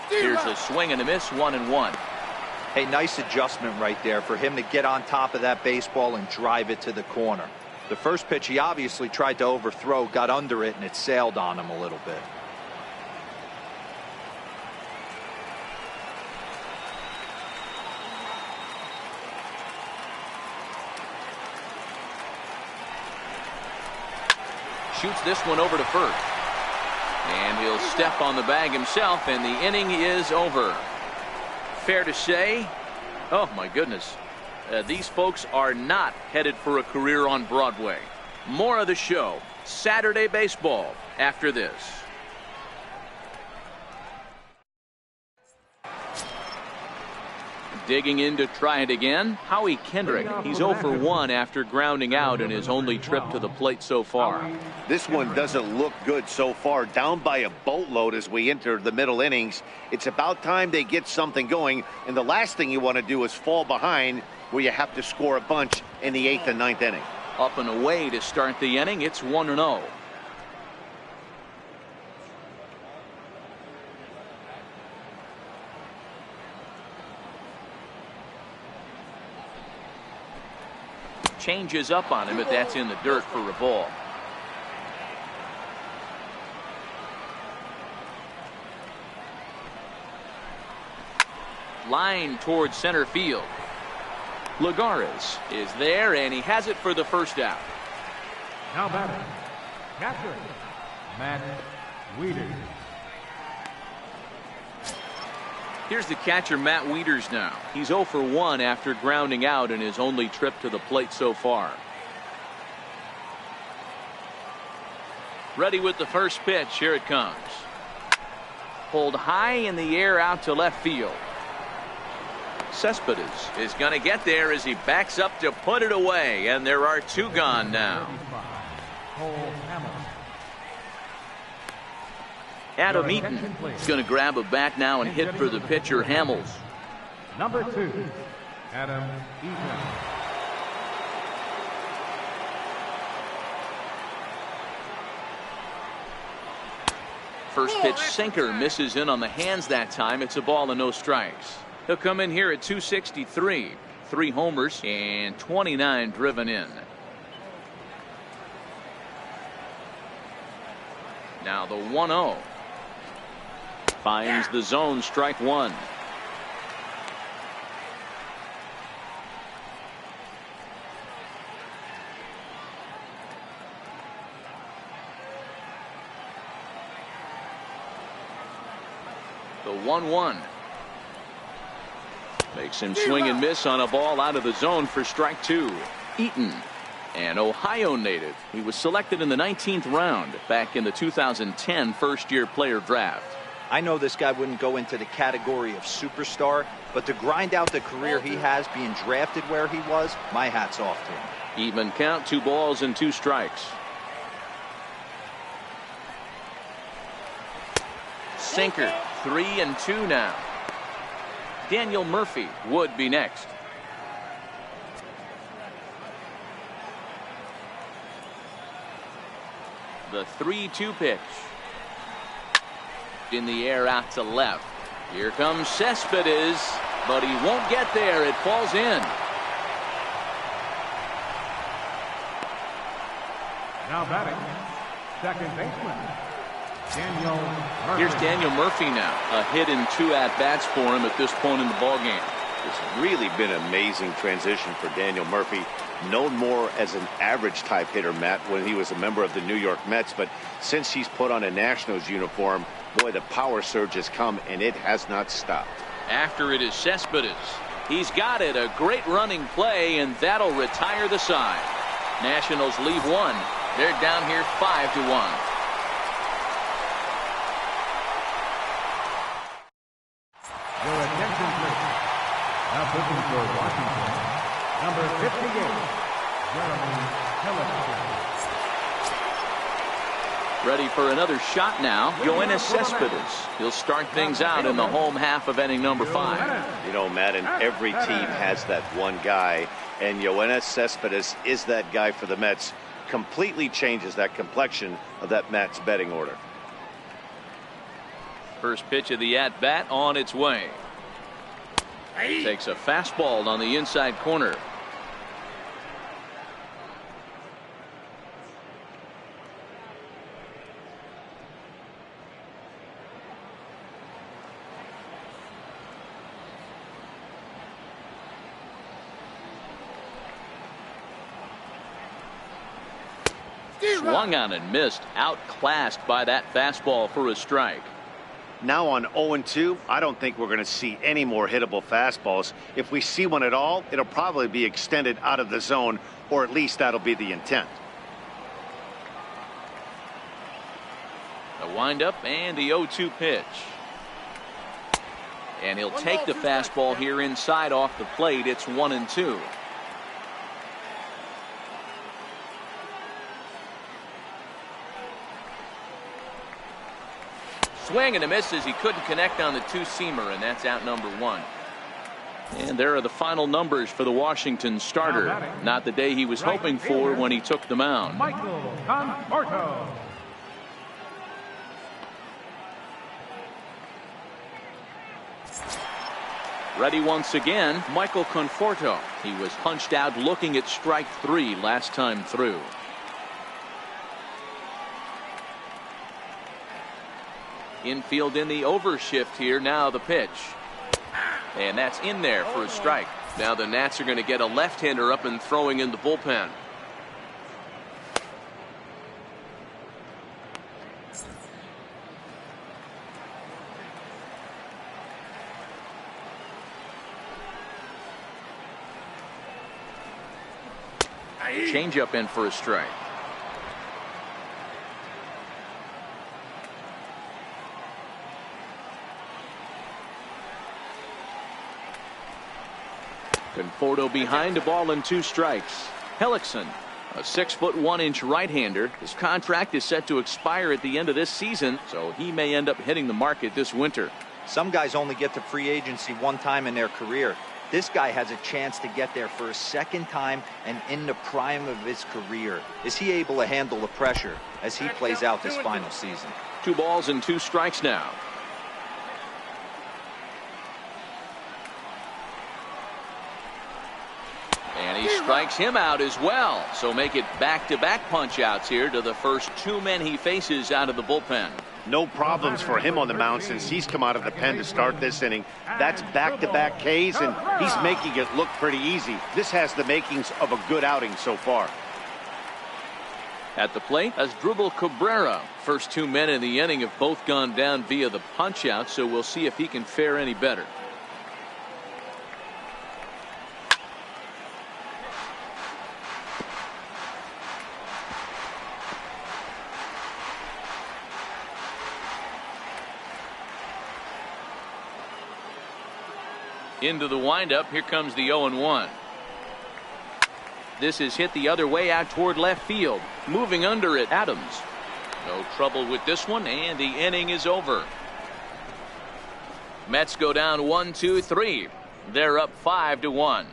Here's a swing and a miss, 1-1.
Hey, nice adjustment right there for him to get on top of that baseball and drive it to the corner. The first pitch he obviously tried to overthrow, got under it, and it sailed on him a little bit.
Shoots this one over to first. And he'll step on the bag himself, and the inning is over. Fair to say, oh my goodness, these folks are not headed for a career on Broadway. More of the show, Saturday Baseball, after this. Digging in to try it again, Howie Kendrick. He's 0 for 1 after grounding out in his only trip to the plate so far.
This one doesn't look good so far. Down by a boatload as we enter the middle innings. It's about time they get something going, and the last thing you want to do is fall behind where you have to score a bunch in the 8th and 9th inning.
Up and away to start the inning. It's 1-0. Changes up on him, but that's in the dirt for a ball. Line towards center field. Lagares is there, and he has it for the first out.
Now batting, catcher, Matt Wieters.
Here's the catcher, Matt Wieters now. He's 0 for 1 after grounding out in his only trip to the plate so far. Ready with the first pitch. Here it comes. Pulled high in the air out to left field. Cespedes is going to get there as he backs up to put it away, and there are 2 gone now. Adam Eaton is going to grab a bat now and hit for the pitcher, Hamels.
Number 2, Adam Eaton.
First pitch sinker misses in on the hands that time. It's a ball and no strikes. He'll come in here at 263. 3 homers and 29 driven in. Now the 1-0. Finds the zone, strike 1. The 1-1. Makes him swing and miss on a ball out of the zone for strike 2. Eaton, an Ohio native. He was selected in the 19th round back in the 2010 first-year player draft.
I know this guy wouldn't go into the category of superstar, but to grind out the career he has being drafted where he was, my hat's off to him.
Even count, 2 balls and 2 strikes. sinker. 3-2 now. Daniel Murphy would be next. The 3-2 pitch. In the air out to left. Here comes Cespedes, but he won't get there. It falls in.
Now batting, second baseman, Daniel Murphy.
Here's Daniel Murphy now. A hit and 2 at-bats for him at this point in the ballgame.
It's really been an amazing transition for Daniel Murphy, known more as an average type hitter, Matt, when he was a member of the New York Mets. But since he's put on a Nationals uniform, boy, the power surge has come, and it has not stopped.
After it is Cespedes. He's got it. A great running play, and that'll retire the side. Nationals leave one. They're down here 5-1.
Your attention, please. Now pitching for Washington, number 58, Jeremy Hellickson.
Ready for another shot now. Yoenis Cespedes. He'll start things out in the home half of inning number 5.
You know, Matt, and every team has that one guy, and Yoenis Cespedes is that guy for the Mets. Completely changes that complexion of that Mets betting order.
First pitch of the at-bat on its way. Takes a fastball on the inside corner. Swung on and missed. Outclassed by that fastball for a strike.
Now on 0-2, I don't think we're going to see any more hittable fastballs. If we see one at all, it'll probably be extended out of the zone, or at least that'll be the intent.
A windup and the 0-2 pitch. And he'll take the fastball here inside off the plate. It's 1-2. Swing and a miss as he couldn't connect on the two-seamer, and that's out number 1. And there are the final numbers for the Washington starter. Not the day he was hoping for when he took the mound.
Michael Conforto.
Ready once again, Michael Conforto. He was punched out looking at strike 3 last time through. Infield in the overshift here. Now the pitch. And that's in there for a strike. Now the Nats are going to get a left-hander up and throwing in the bullpen. Changeup in for a strike. Conforto behind, a ball and 2 strikes. Hellickson, a 6'1" right-hander. His contract is set to expire at the end of this season, so he may end up hitting the market this winter.
Some guys only get to free agency one time in their career. This guy has a chance to get there for a second time and in the prime of his career. Is he able to handle the pressure as he plays out this final season?
2 balls and 2 strikes now. And he strikes him out as well. So make it back-to-back punch-outs here to the first 2 men he faces out of the bullpen.
No problems for him on the mound since he's come out of the pen to start this inning. That's back-to-back Ks, and he's making it look pretty easy. This has the makings of a good outing so far.
At the plate, Asdrubal Cabrera. First 2 men in the inning have both gone down via the punch-out, so we'll see if he can fare any better. Into the windup. Here comes the 0-1. This is hit the other way out toward left field. Moving under it, Adams. No trouble with this one, and the inning is over. Mets go down 1-2-3. They're up 5-1.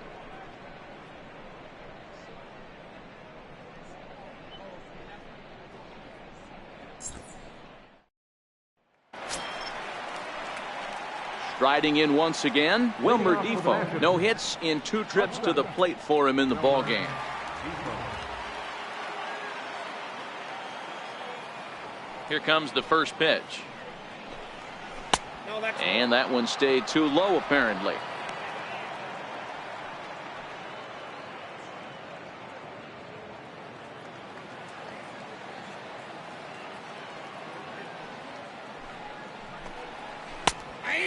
Striding in once again, Wilmer Difo. No hits in 2 trips to the plate for him in the ballgame. Here comes the first pitch. And that one stayed too low, apparently.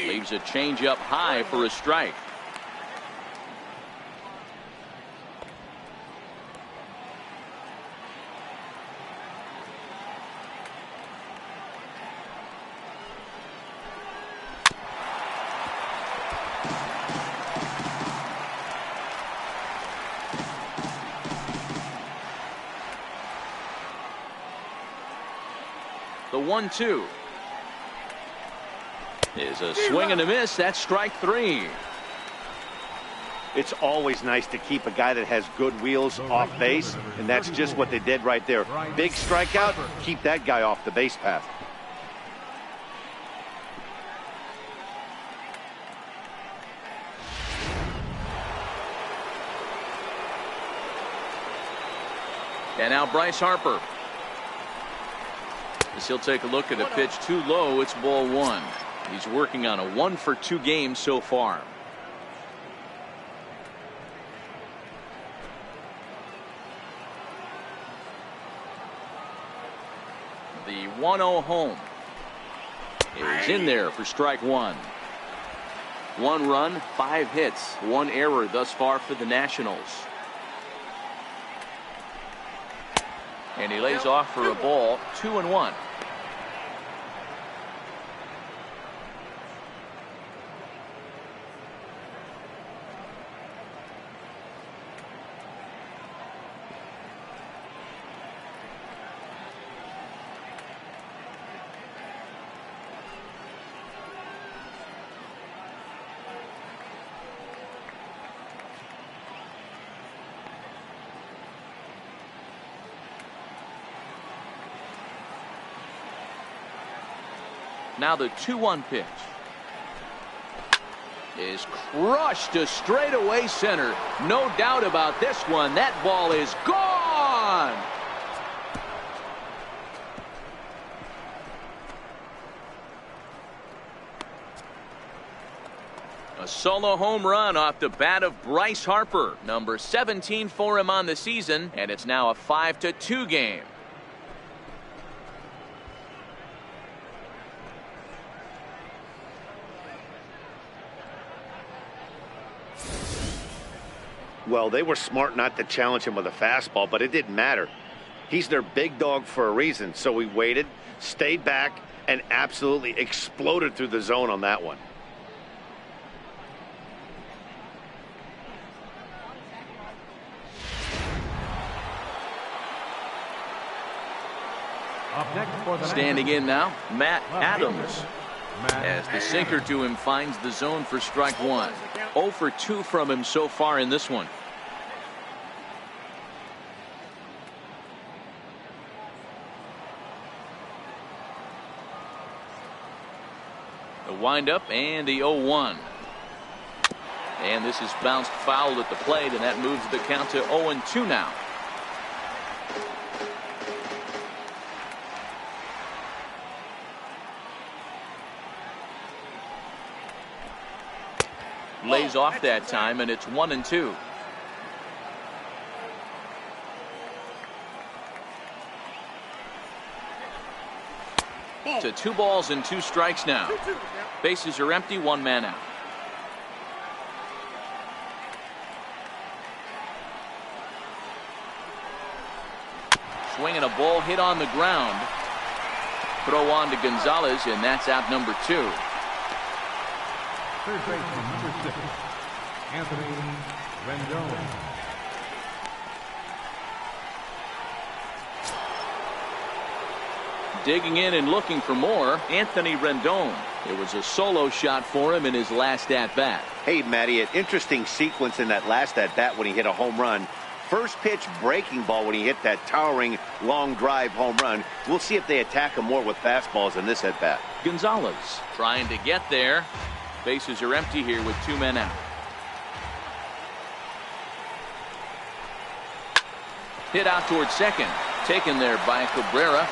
Leaves a changeup high for a strike. The 1-2 is a swing and a miss. That's strike 3.
It's always nice to keep a guy that has good wheels off base, and that's just what they did right there. Big strikeout, keep that guy off the base path.
And now Bryce Harper. As he'll take a look at a pitch too low, it's ball 1. He's working on a 1-for-2 game so far. The 1-0 home is in there for strike 1. 1 run, 5 hits, 1 error thus far for the Nationals. And he lays off for a ball, 2-1. Now the 2-1 pitch is crushed to straightaway center. No doubt about this one. That ball is gone. A solo home run off the bat of Bryce Harper, number 17 for him on the season, and it's now a 5-2 game.
Well, they were smart not to challenge him with a fastball, but it didn't matter. He's their big dog for a reason, so he waited, stayed back, and absolutely exploded through the zone on that one.
Standing in now, Matt Adams. As the sinker to him finds the zone for strike 1. 0 for 2 from him so far in this one. The windup and the 0-1. And this is bounced foul at the plate, and that moves the count to 0-2 now. Lays off that time, and it's 1-2. To 2 balls and 2 strikes now. Bases are empty, 1 man out. Swinging a ball hit on the ground. Throw on to Gonzalez, and that's out number 2.
Third baseman, number 6, Anthony Rendon.
Digging in and looking for more, Anthony Rendon. It was a solo shot for him in his last at-bat.
Hey, Matty, an interesting sequence in that last at-bat when he hit a home run. First pitch breaking ball when he hit that towering long drive home run. We'll see if they attack him more with fastballs in this at-bat.
Gonzalez trying to get there. Bases are empty here with 2 men out. Hit out towards second. Taken there by Cabrera.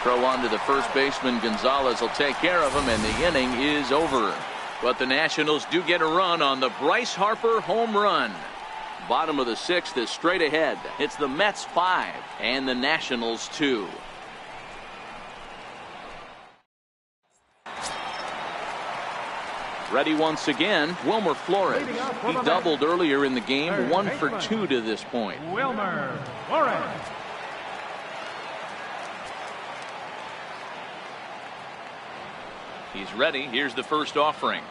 Throw on to the first baseman. Gonzalez will take care of him, and the inning is over. But the Nationals do get a run on the Bryce Harper home run. Bottom of the 6th is straight ahead. It's the Mets 5 and the Nationals 2. Ready once again, Wilmer Flores. He doubled earlier in the game, 1 for 2 to this point.
Wilmer Flores.
He's ready. Here's the first offering.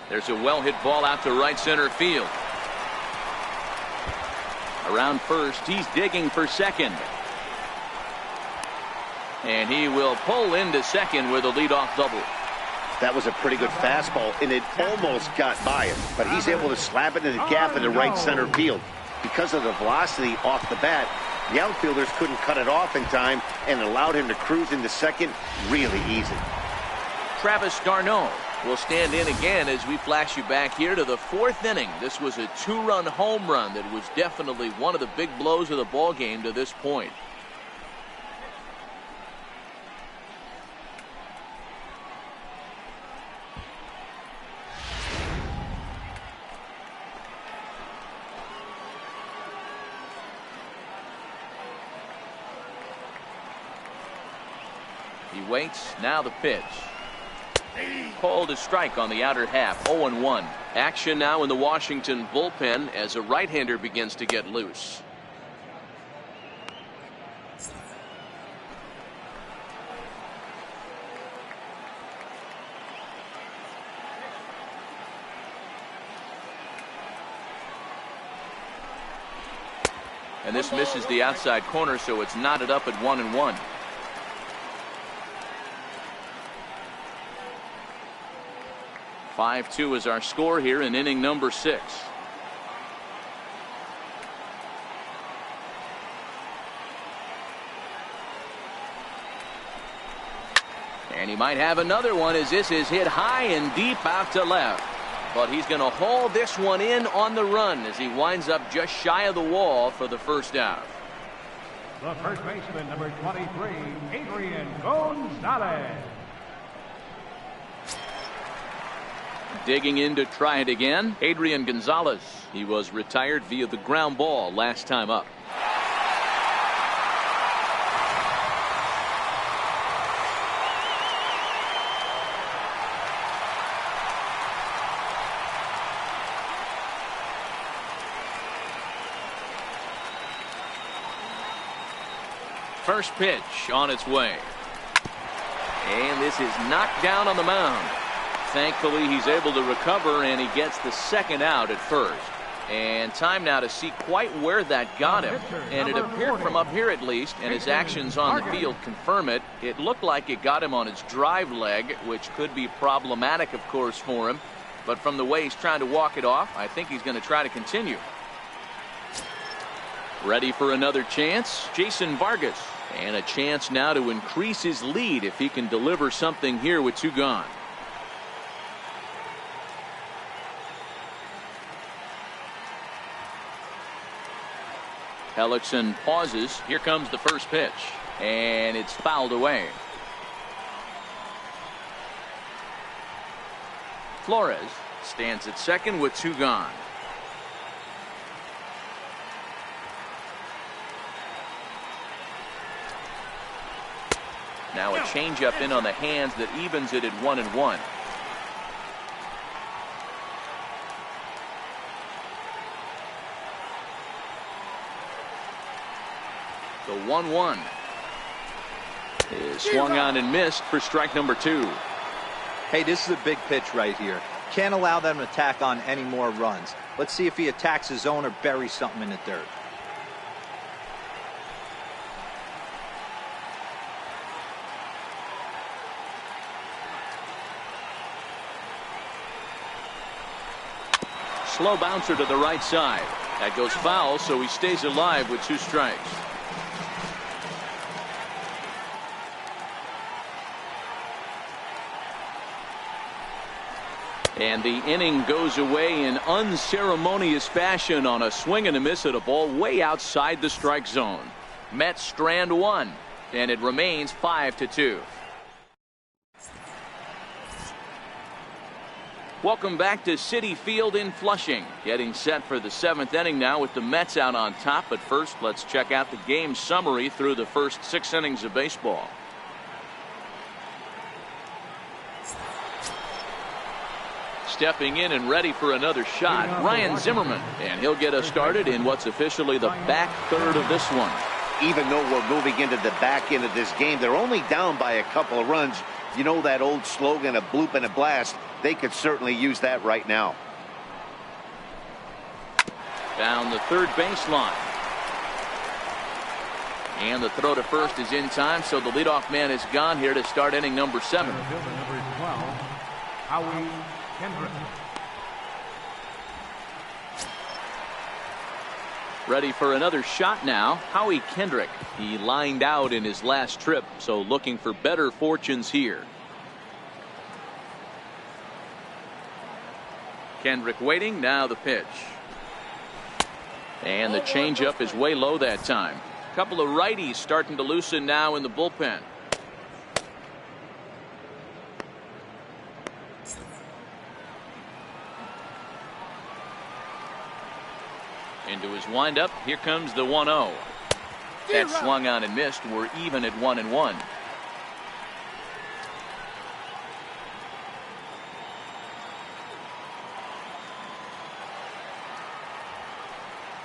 There's a well-hit ball out to right center field. Around first, he's digging for second. And he will pull into second with a leadoff double.
That was a pretty good fastball, and it almost got by him. But he's able to slap it in the gap in the right center field. Because of the velocity off the bat, the outfielders couldn't cut it off in time and allowed him to cruise into second really easy.
Travis d'Arnaud will stand in again as we flash you back here to the 4th inning. This was a 2-run home run that was definitely one of the big blows of the ball game to this point. He waits. Now the pitch. Called a strike on the outer half. 0-1. Action now in the Washington bullpen as a right-hander begins to get loose. And this misses the outside corner, so it's knotted up at 1-1. 5-2 is our score here in inning number 6. And he might have another one as this is hit high and deep out to left. But he's going to haul this one in on the run as he winds up just shy of the wall for the first out.
The first baseman, number 23, Adrian Gonzalez.
Digging in to try it again, Adrian Gonzalez. He was retired via the ground ball last time up. First pitch on its way. And this is knocked down on the mound. Thankfully, he's able to recover, and he gets the second out at first. And time now to see quite where that got him. And it appeared from up here at least, and his actions on the field confirm it. It looked like it got him on his drive leg, which could be problematic, of course, for him. But from the way he's trying to walk it off, I think he's going to try to continue. Ready for another chance, Jason Vargas. And a chance now to increase his lead if he can deliver something here with 2 gone. Hellickson pauses. Here comes the first pitch. And it's fouled away. Flores stands at second with 2 gone. Now a changeup in on the hands that evens it at 1-1. The 1-1 is swung on and missed for strike number 2.
Hey, this is a big pitch right here. Can't allow them to tack on any more runs. Let's see if he attacks his zone or buries something in the dirt.
slow bouncer to the right side. That goes foul, so he stays alive with 2 strikes. And the inning goes away in unceremonious fashion on a swing and a miss at a ball way outside the strike zone. Mets strand 1, and it remains 5-2. Welcome back to Citi Field in Flushing. Getting set for the 7th inning now with the Mets out on top. But first, let's check out the game summary through the first 6 innings of baseball. Stepping in and ready for another shot, Ryan Zimmerman. And he'll get us started in what's officially the back third of this one.
Even though we're moving into the back end of this game, they're only down by a couple of runs. You know that old slogan, a bloop and a blast. They could certainly use that right now.
Down the third baseline. And the throw to first is in time, so the leadoff man is gone here to start inning number 7.
Number 12, Howie Kendrick.
Ready for another shot now, Howie Kendrick. He lined out in his last trip, so looking for better fortunes here. Kendrick waiting, now the pitch. And the changeup is way low that time. A couple of righties starting to loosen now in the bullpen. Into his windup, here comes the 1-0. That swung on and missed. We're even at 1-1.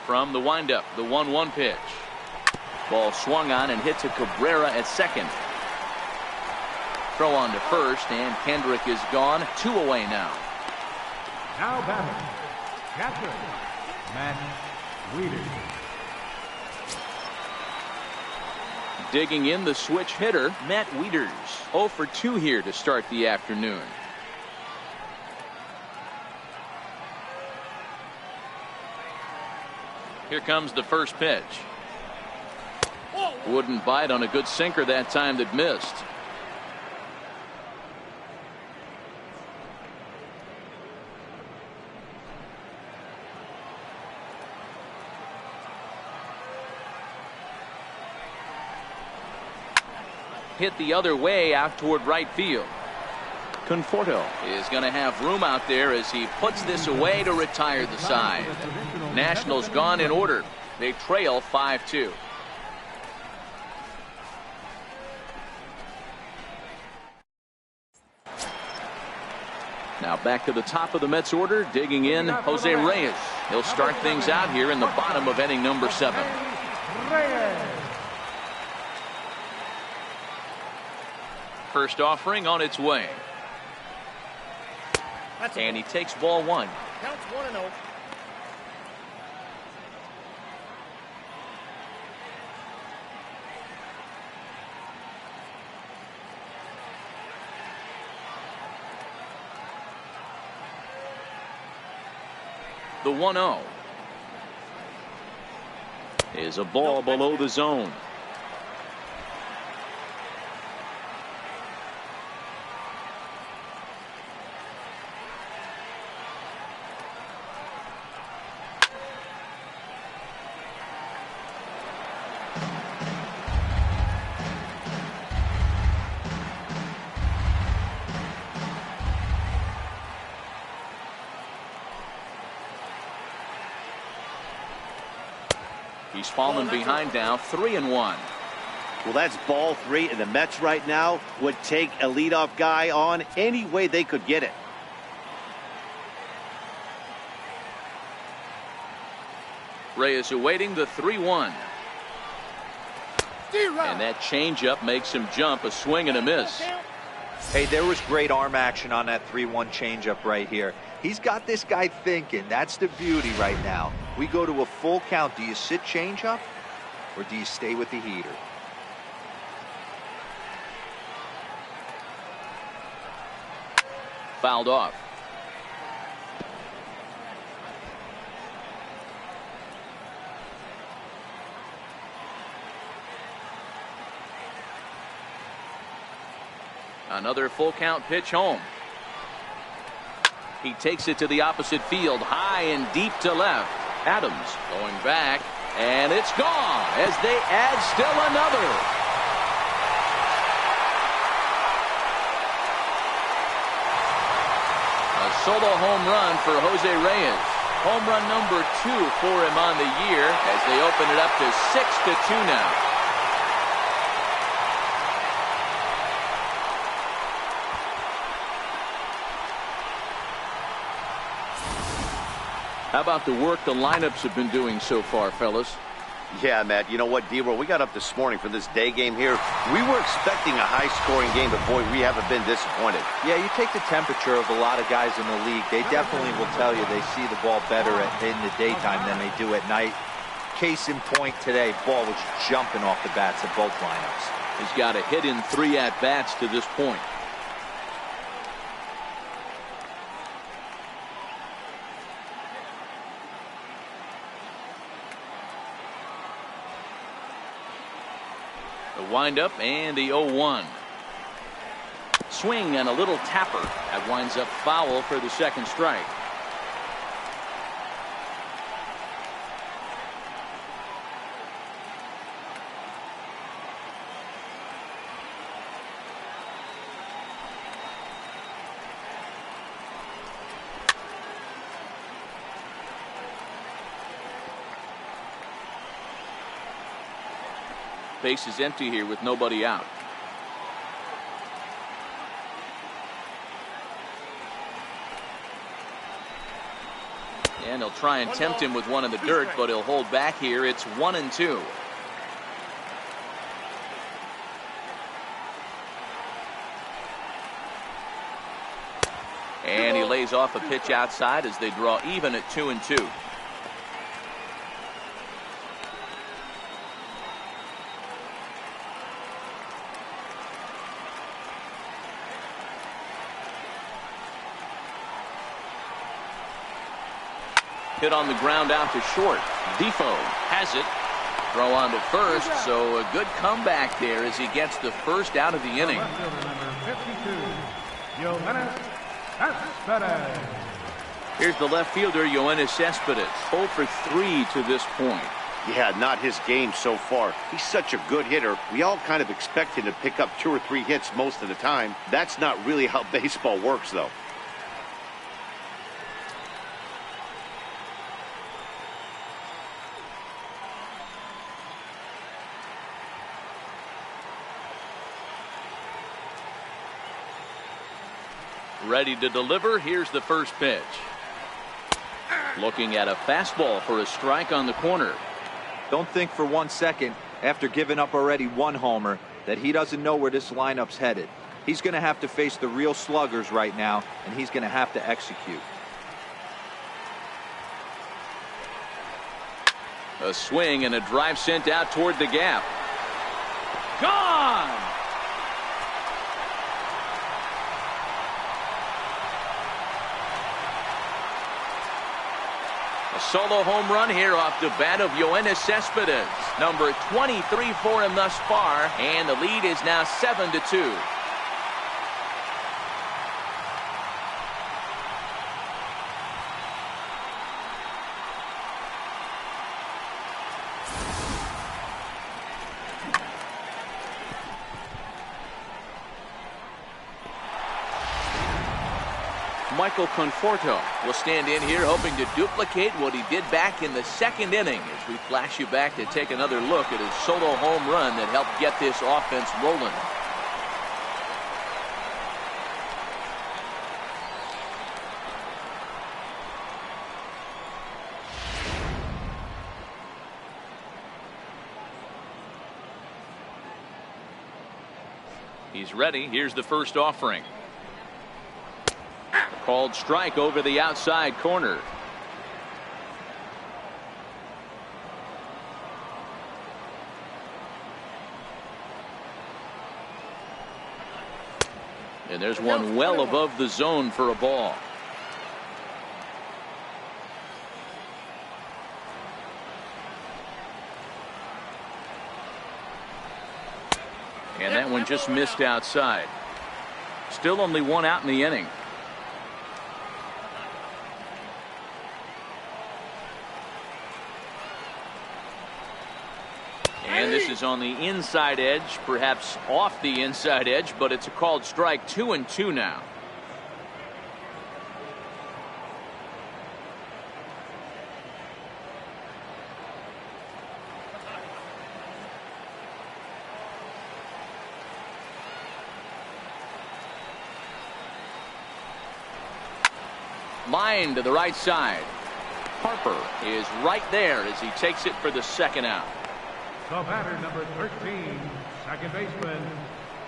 From the windup, the 1-1 pitch. Ball swung on and hit to Cabrera at second. Throw on to first, and Kendrick is gone. 2 away now.
Now batting, catcher, Matt Wieters.
Digging in the switch hitter, Matt Wieters. 0 for 2 here to start the afternoon. Here comes the first pitch. Wouldn't bite on a good sinker that time that missed. Hit the other way out toward right field. Conforto is going to have room out there as he puts this away to retire the side. Nationals gone in order. They trail 5-2. Now back to the top of the Mets order, digging in Jose Reyes. He'll start things out here in the bottom of inning number 7. First offering on its way. And he takes ball 1.
Counts 1-0.
The 1-0 is a ball below the zone. He's fallen behind now, 3-1.
Well, that's ball 3, and the Mets right now would take a leadoff guy on any way they could get it.
Reyes awaiting the 3-1. And that changeup makes him jump, a swing and a miss.
Hey, there was great arm action on that 3-1 changeup right here. He's got this guy thinking. That's the beauty right now. We go to a full count. Do you sit changeup or do you stay with the heater?
Fouled off. Another full count pitch home. He takes it to the opposite field, high and deep to left. Adams going back, and it's gone as they add still another. A solo home run for Jose Reyes. Home run number 2 for him on the year as they open it up to 6-2 now. How about the work the lineups have been doing so far, fellas?
Yeah, Matt, you know what, D-Roll, we got up this morning for this day game here. We were expecting a high-scoring game, but, boy, we haven't been disappointed.
Yeah, you take the temperature of a lot of guys in the league, they definitely will tell you they see the ball better in the daytime than they do at night. Case in point today, ball was jumping off the bats at both lineups.
He's got a hit in 3 at-bats to this point. The windup and the 0-1. Swing and a little tapper. That winds up foul for the second strike. Base is empty here with nobody out. And he'll try and tempt him with one in the dirt, but he'll hold back here. It's 1-2. And he lays off a pitch outside as they draw even at 2-2. Hit on the ground out to short. Defoe has it. Throw on to first, so a good comeback there as he gets the first out of the inning. Here's the left fielder, Yoenis Cespedes, 0 for 3 to this point.
Yeah, not his game so far. He's such a good hitter. We all kind of expect him to pick up 2 or 3 hits most of the time. That's not really how baseball works, though.
Ready to deliver. Here's the first pitch. Looking at a fastball for a strike on the corner.
Don't think for 1 second, after giving up already 1 homer, that he doesn't know where this lineup's headed. He's going to have to face the real sluggers right now, and he's going to have to execute.
A swing and a drive sent out toward the gap. Gone! A solo home run here off the bat of Yoenis Cespedes. Number 23 for him thus far, and the lead is now 7-2. Michael Conforto will stand in here hoping to duplicate what he did back in the second inning as we flash you back to take another look at his solo home run that helped get this offense rolling. He's ready. Here's the first offering. Called strike over the outside corner. And there's one well above the zone for a ball. And that one just missed outside. Still only one out in the inning. And this is on the inside edge, perhaps off the inside edge, but it's a called strike. 2-2 now. Line to the right side. Harper is right there as he takes it for the second out.
The batter, number 13, second baseman,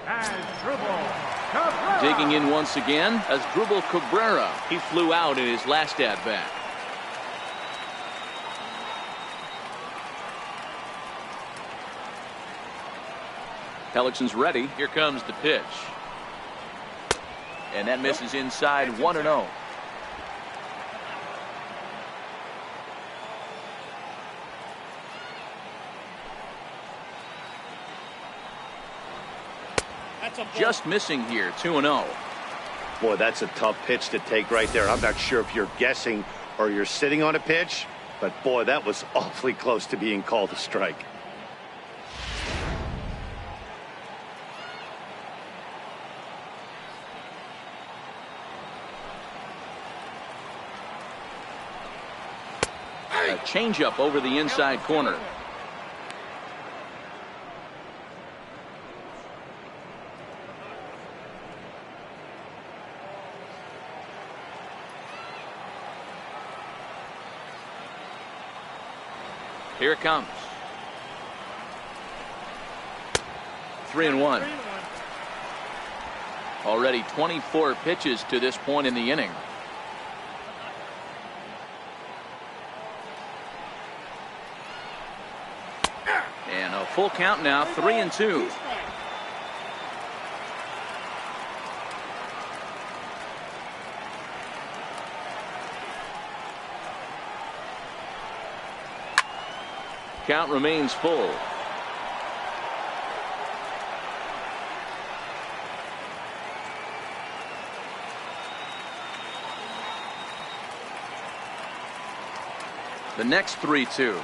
Asdrubal Cabrera.
Digging in once again, Asdrubal Cabrera. He flew out in his last at-bat. Pellickson's ready. Here comes the pitch. And that misses inside. 1-0. Just missing here. 2-0.
Boy, that's a tough pitch to take right there. I'm not sure if you're guessing or you're sitting on a pitch, but boy, that was awfully close to being called a strike.
A changeup over the inside corner. Here it comes. 3-1. Already 24 pitches to this point in the inning. And a full count now. 3-2. Count remains full. The next 3-2.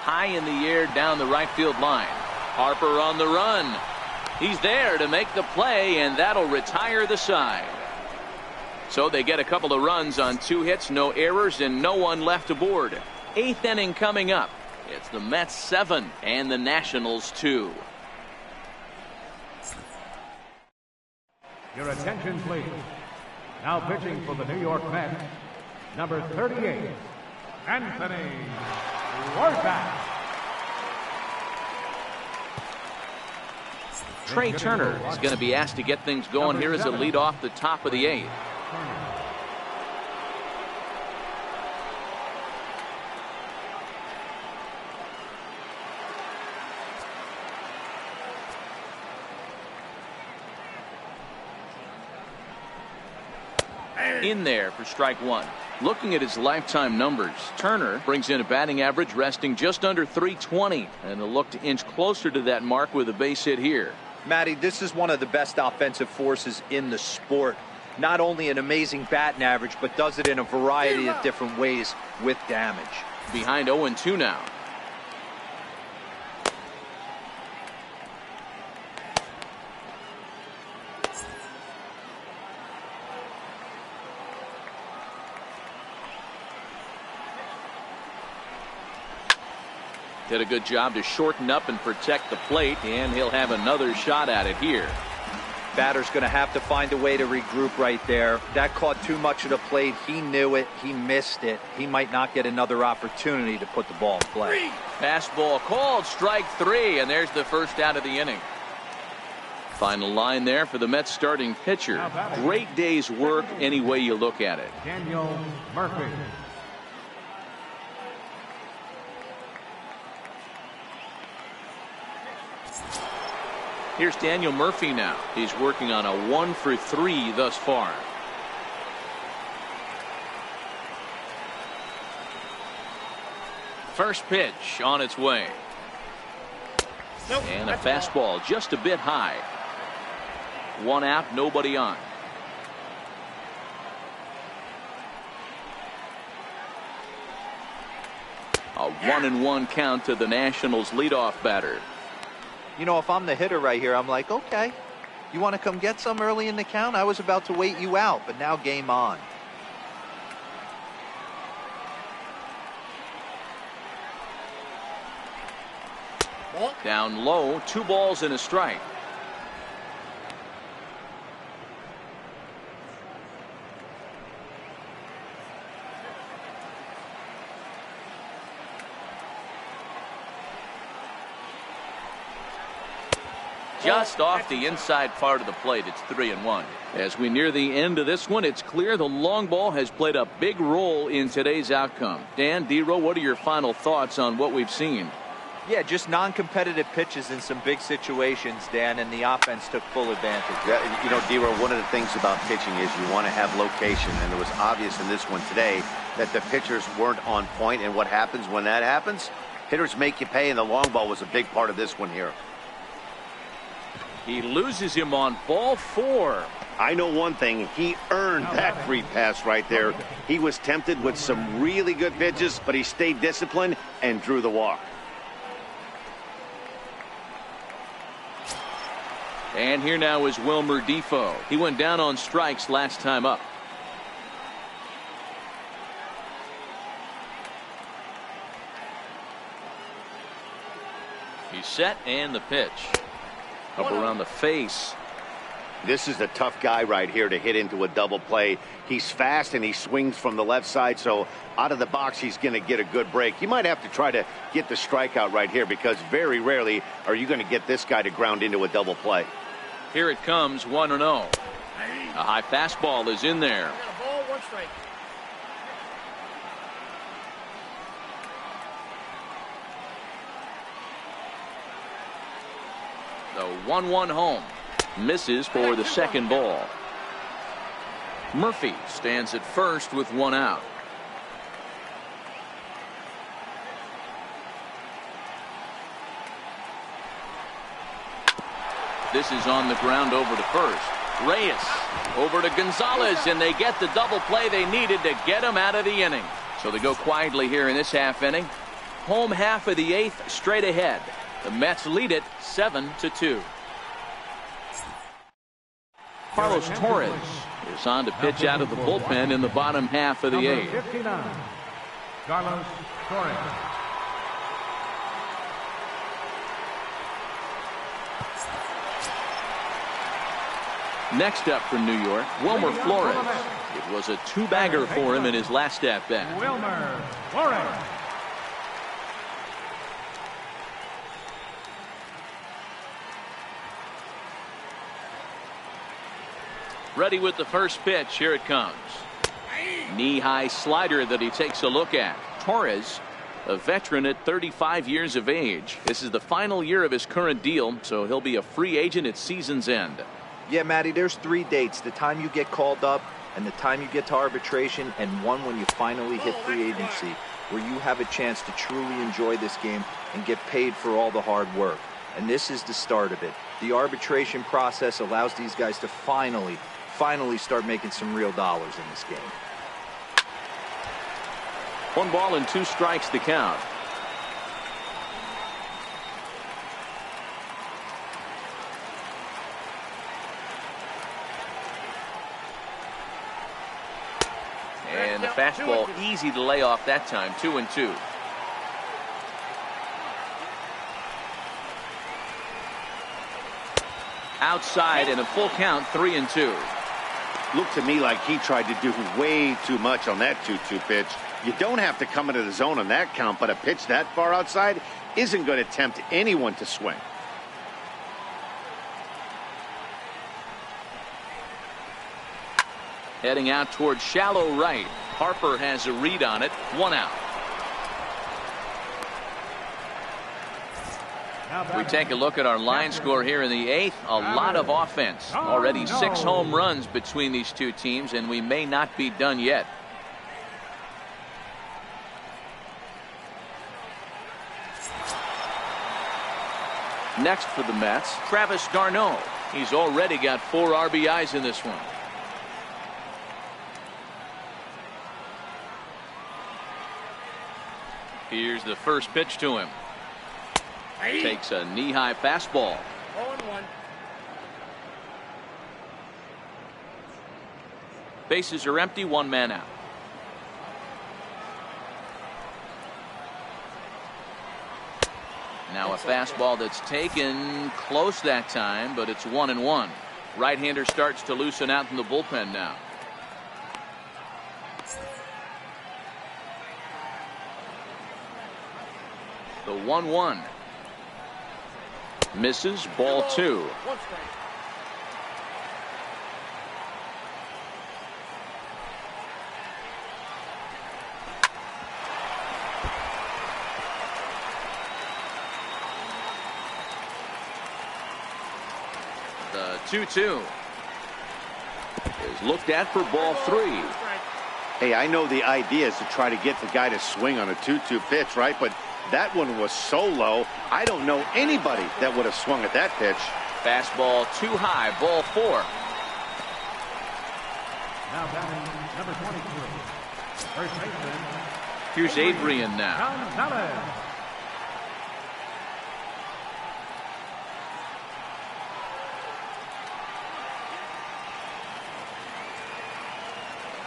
High in the air down the right field line. Harper on the run. He's there to make the play, and that'll retire the side. So they get a couple of runs on 2 hits, no errors, and no one left aboard. 8th inning coming up. It's the Mets 7 and the Nationals 2.
Your attention, please. Now pitching for the New York Mets, number 38, Anthony Warpath.
Trey Turner is going to be asked to get things going here as a lead off the top of the 8th. In there for strike 1. Looking at his lifetime numbers, Turner brings in a batting average resting just under 320, and he'll look to inch closer to that mark with a base hit here.
Matty, this is one of the best offensive forces in the sport. Not only an amazing batting average, but does it in a variety of different ways with damage.
Behind 0-2 now. Did a good job to shorten up and protect the plate, and he'll have another shot at it here.
Batter's going to have to find a way to regroup right there. That caught too much of the plate. He knew it. He missed it. He might not get another opportunity to put the ball in play.
Fastball called, strike 3, and there's the first out of the inning. Final line there for the Mets starting pitcher. Great day's work any way you look at it.
Daniel Murphy.
Here's Daniel Murphy now. He's working on a 1-for-3 thus far. First pitch on its way. And a fastball just a bit high. 1 out, nobody on. A 1-1 count to the Nationals leadoff batter.
You know, if I'm the hitter right here, I'm like, okay, you want to come get some early in the count? I was about to wait you out, but now game on.
Down low, 2 balls and a strike. Just off the inside part of the plate. It's 3-1. As we near the end of this one, it's clear the long ball has played a big role in today's outcome. Dan, D-Row, what are your final thoughts on what we've seen?
Yeah, just non-competitive pitches in some big situations, Dan, and the offense took full advantage.
Yeah, you know, D-Row, one of the things about pitching is you want to have location, and it was obvious in this one today that the pitchers weren't on point, and what happens when that happens? Hitters make you pay, and the long ball was a big part of this one here.
He loses him on ball 4.
I know one thing. He earned that free pass right there. He was tempted with some really good pitches, but he stayed disciplined and drew the walk.
And here now is Wilmer Difo. He went down on strikes last time up. He's set, and the pitch. Up around the face.
This is a tough guy right here to hit into a double play. He's fast and he swings from the left side, so out of the box he's going to get a good break. You might have to try to get the strikeout right here, because very rarely are you going to get this guy to ground into a double play.
Here it comes, 1-0. A high fastball is in there. The 1-1 home. Misses for the second ball. Murphy stands at first with 1 out. This is on the ground over to first. Reyes over to Gonzalez, and they get the double play they needed to get him out of the inning. So they go quietly here in this half inning. Home half of the 8th straight ahead. The Mets lead it 7-2. Carlos Torres is on to pitch out of the bullpen in the bottom half of the 8th.
59, Carlos Torres.
Next up from New York, Wilmer Flores. It was a 2-bagger for him in his last at-bat.
Wilmer Flores.
Ready with the first pitch. Here it comes. Knee-high slider that he takes a look at. Torres, a veteran at 35 years of age. This is the final year of his current deal, so he'll be a free agent at season's end.
Yeah, Matty, there's 3 dates: the time you get called up, and the time you get to arbitration, and one when you finally hit free agency, where you have a chance to truly enjoy this game and get paid for all the hard work. And this is the start of it. The arbitration process allows these guys to finally start making some real dollars in this game.
1 ball and 2 strikes to count. And the fastball easy to lay off that time. 2-2. Outside and a full count. 3-2.
Looked to me like he tried to do way too much on that 2-2 pitch. You don't have to come into the zone on that count, but a pitch that far outside isn't going to tempt anyone to swing.
Heading out towards shallow right. Harper has a read on it. 1 out. We take a look at our line score here in the 8th. A lot of offense. Already 6 home runs between these two teams, and we may not be done yet. Next for the Mets, Travis d'Arnaud. He's already got 4 RBIs in this one. Here's the first pitch to him. Takes a knee-high fastball.
0-1.
Bases are empty, 1 man out. Now a fastball that's taken close that time, but it's 1-1. Right-hander starts to loosen out in the bullpen now. The 1-1. Misses, ball 2.
1 strike.
The 2-2 is looked at for ball 3.
Hey, I know the idea is to try to get the guy to swing on a 2-2 pitch, right? But that one was so low, I don't know anybody that would have swung at that pitch.
Fastball too high, ball 4.
Now batting number 23. First baseman.
Here's Adrian now.
Gonzalez.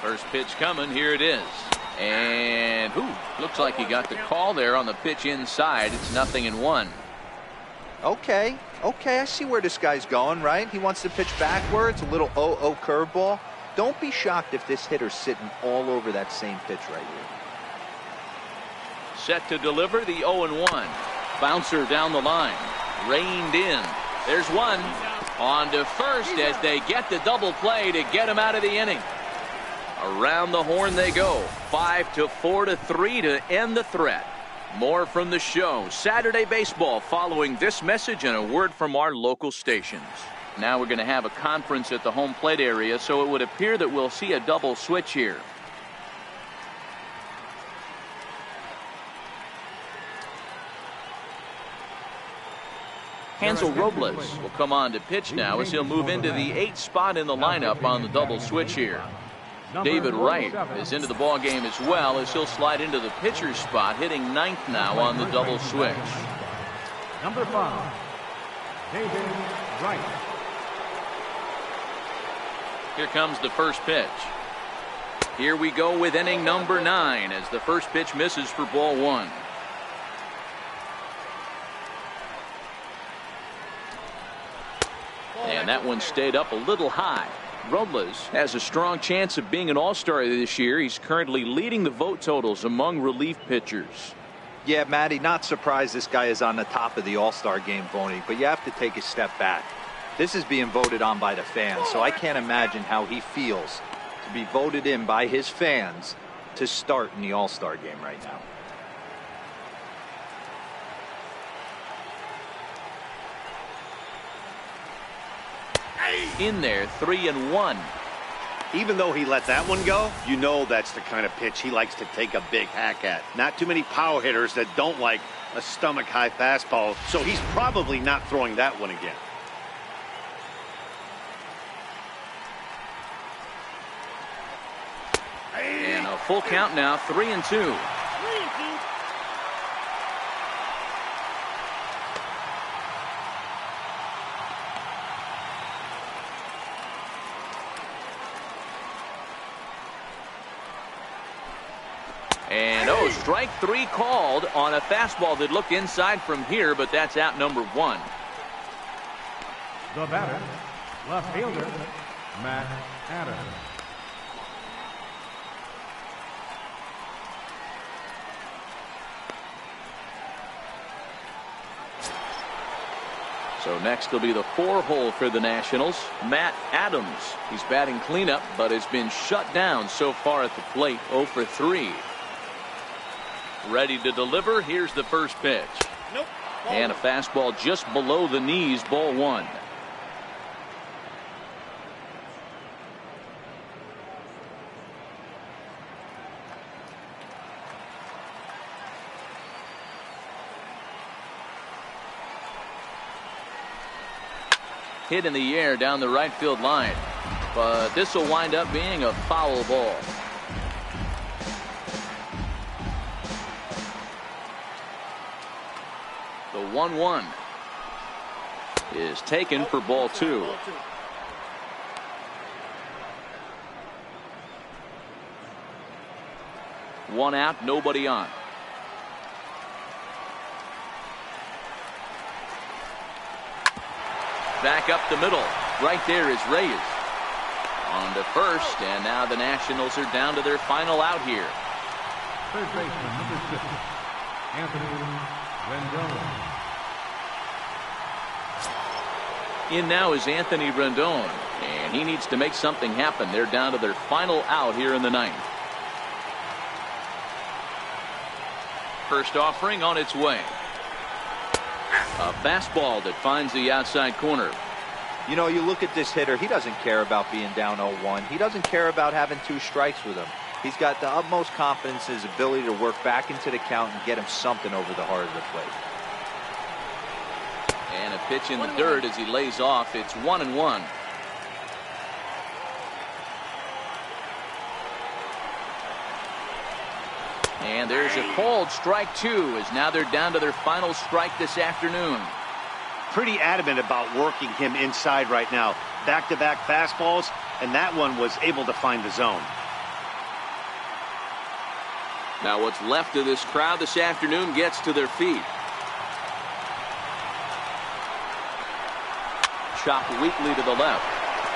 First pitch coming. Here it is. And looks like he got the call there on the pitch inside. It's 0-1.
Okay, I see where this guy's going, right? He wants to pitch backwards, a little 0-0 curveball. Don't be shocked if this hitter's sitting all over that same pitch right here.
Set to deliver the 0-1. Bouncer down the line. Reined in. There's one. On to first as they get the double play to get him out of the inning. Around the horn they go. 5-4-3 to end the threat. More from the show. Saturday baseball following this message and a word from our local stations. Now we're going to have a conference at the home plate area, so it would appear that we'll see a double switch here. Hansel Robles will come on to pitch now as he'll move into the 8th spot in the lineup on the double switch here. David Wright is into the ball game as well as he'll slide into the pitcher's spot, hitting 9th now on the double switch.
Number 5, David Wright.
Here comes the first pitch. Here we go with inning number 9 as the first pitch misses for ball 1. And that one stayed up a little high. Robles has a strong chance of being an all-star this year. He's currently leading the vote totals among relief pitchers.
Yeah, Matty, not surprised this guy is on the top of the all-star game voting, but you have to take a step back. This is being voted on by the fans, so I can't imagine how he feels to be voted in by his fans to start in the all-star game right now.
In there, 3-1.
Even though he let that one go, you know that's the kind of pitch he likes to take a big hack at. Not too many power hitters that don't like a stomach-high fastball, so he's probably not throwing that one again.
And a full count now, 3-2. And strike 3 called on a fastball that looked inside from here, but that's out number 1.
The batter, left fielder, Matt Adams.
So next will be the 4-hole for the Nationals, Matt Adams. He's batting cleanup, but has been shut down so far at the plate, 0 for 3. Ready to deliver. Here's the first pitch.
Nope.
And a fastball just below the knees, ball 1. hit in the air down the right field line. But this will wind up being a foul ball. The 1-1 is taken for ball 2. One out, nobody on. Back up the middle. Right there is Reyes. On to first, and now the Nationals are down to their final out here.
Third baseman, number 6, Anthony Rendon.
In now is Anthony Rendon, and he needs to make something happen. They're down to their final out here in the 9th. First offering on its way. A fastball that finds the outside corner.
You know, you look at this hitter, he doesn't care about being down 0-1. He doesn't care about having 2 strikes with him. He's got the utmost confidence in his ability to work back into the count and get him something over the heart of the plate.
And a pitch in the dirt as he lays off. It's 1-1. And there's a called strike 2 as now they're down to their final strike this afternoon.
Pretty adamant about working him inside right now. Back-to-back fastballs, and that one was able to find the zone.
Now what's left of this crowd this afternoon gets to their feet. Chopped weakly to the left.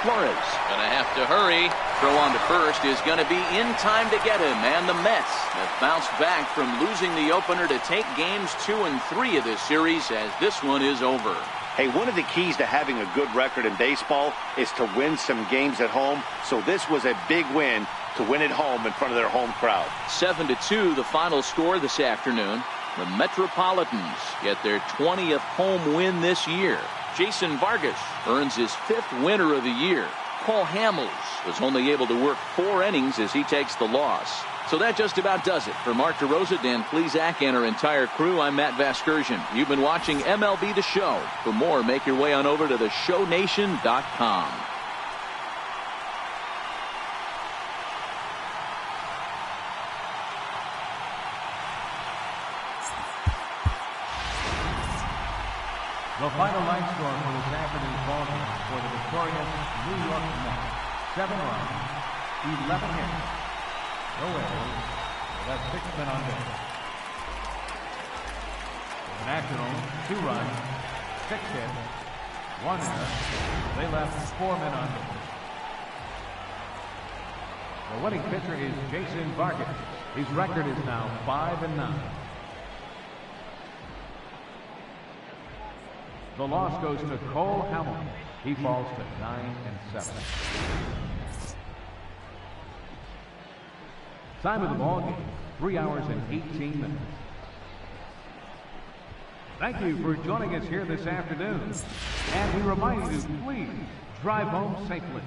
Flores gonna have to hurry. Throw on to first is gonna be in time to get him, and the Mets have bounced back from losing the opener to take games 2 and 3 of this series as this one is over.
Hey, one of the keys to having a good record in baseball is to win some games at home. So this was a big win to win at home in front of their home crowd.
7-2 the final score this afternoon. The Metropolitans get their 20th home win this year. Jason Vargas earns his 5th winner of the year. Paul Hamels was only able to work 4 innings as he takes the loss. So that just about does it. For Mark DeRosa, Dan Plesac, and our entire crew, I'm Matt Vasgersian. You've been watching MLB The Show. For more, make your way on over to theshownation.com.
The final line score for this afternoon's ballgame for the victorious New York Mets: 7 runs, 11 hits, no errors, with 6 men on base. For the Nationals, 2 runs, 6 hits, 1 error. They left 4 men on base. The winning pitcher is Jason Vargas. His record is now 5-9. The loss goes to Cole Hamels. He falls to 9-7. Time of the ball game, 3 hours and 18 minutes. Thank you for joining us here this afternoon. And we remind you to please drive home safely.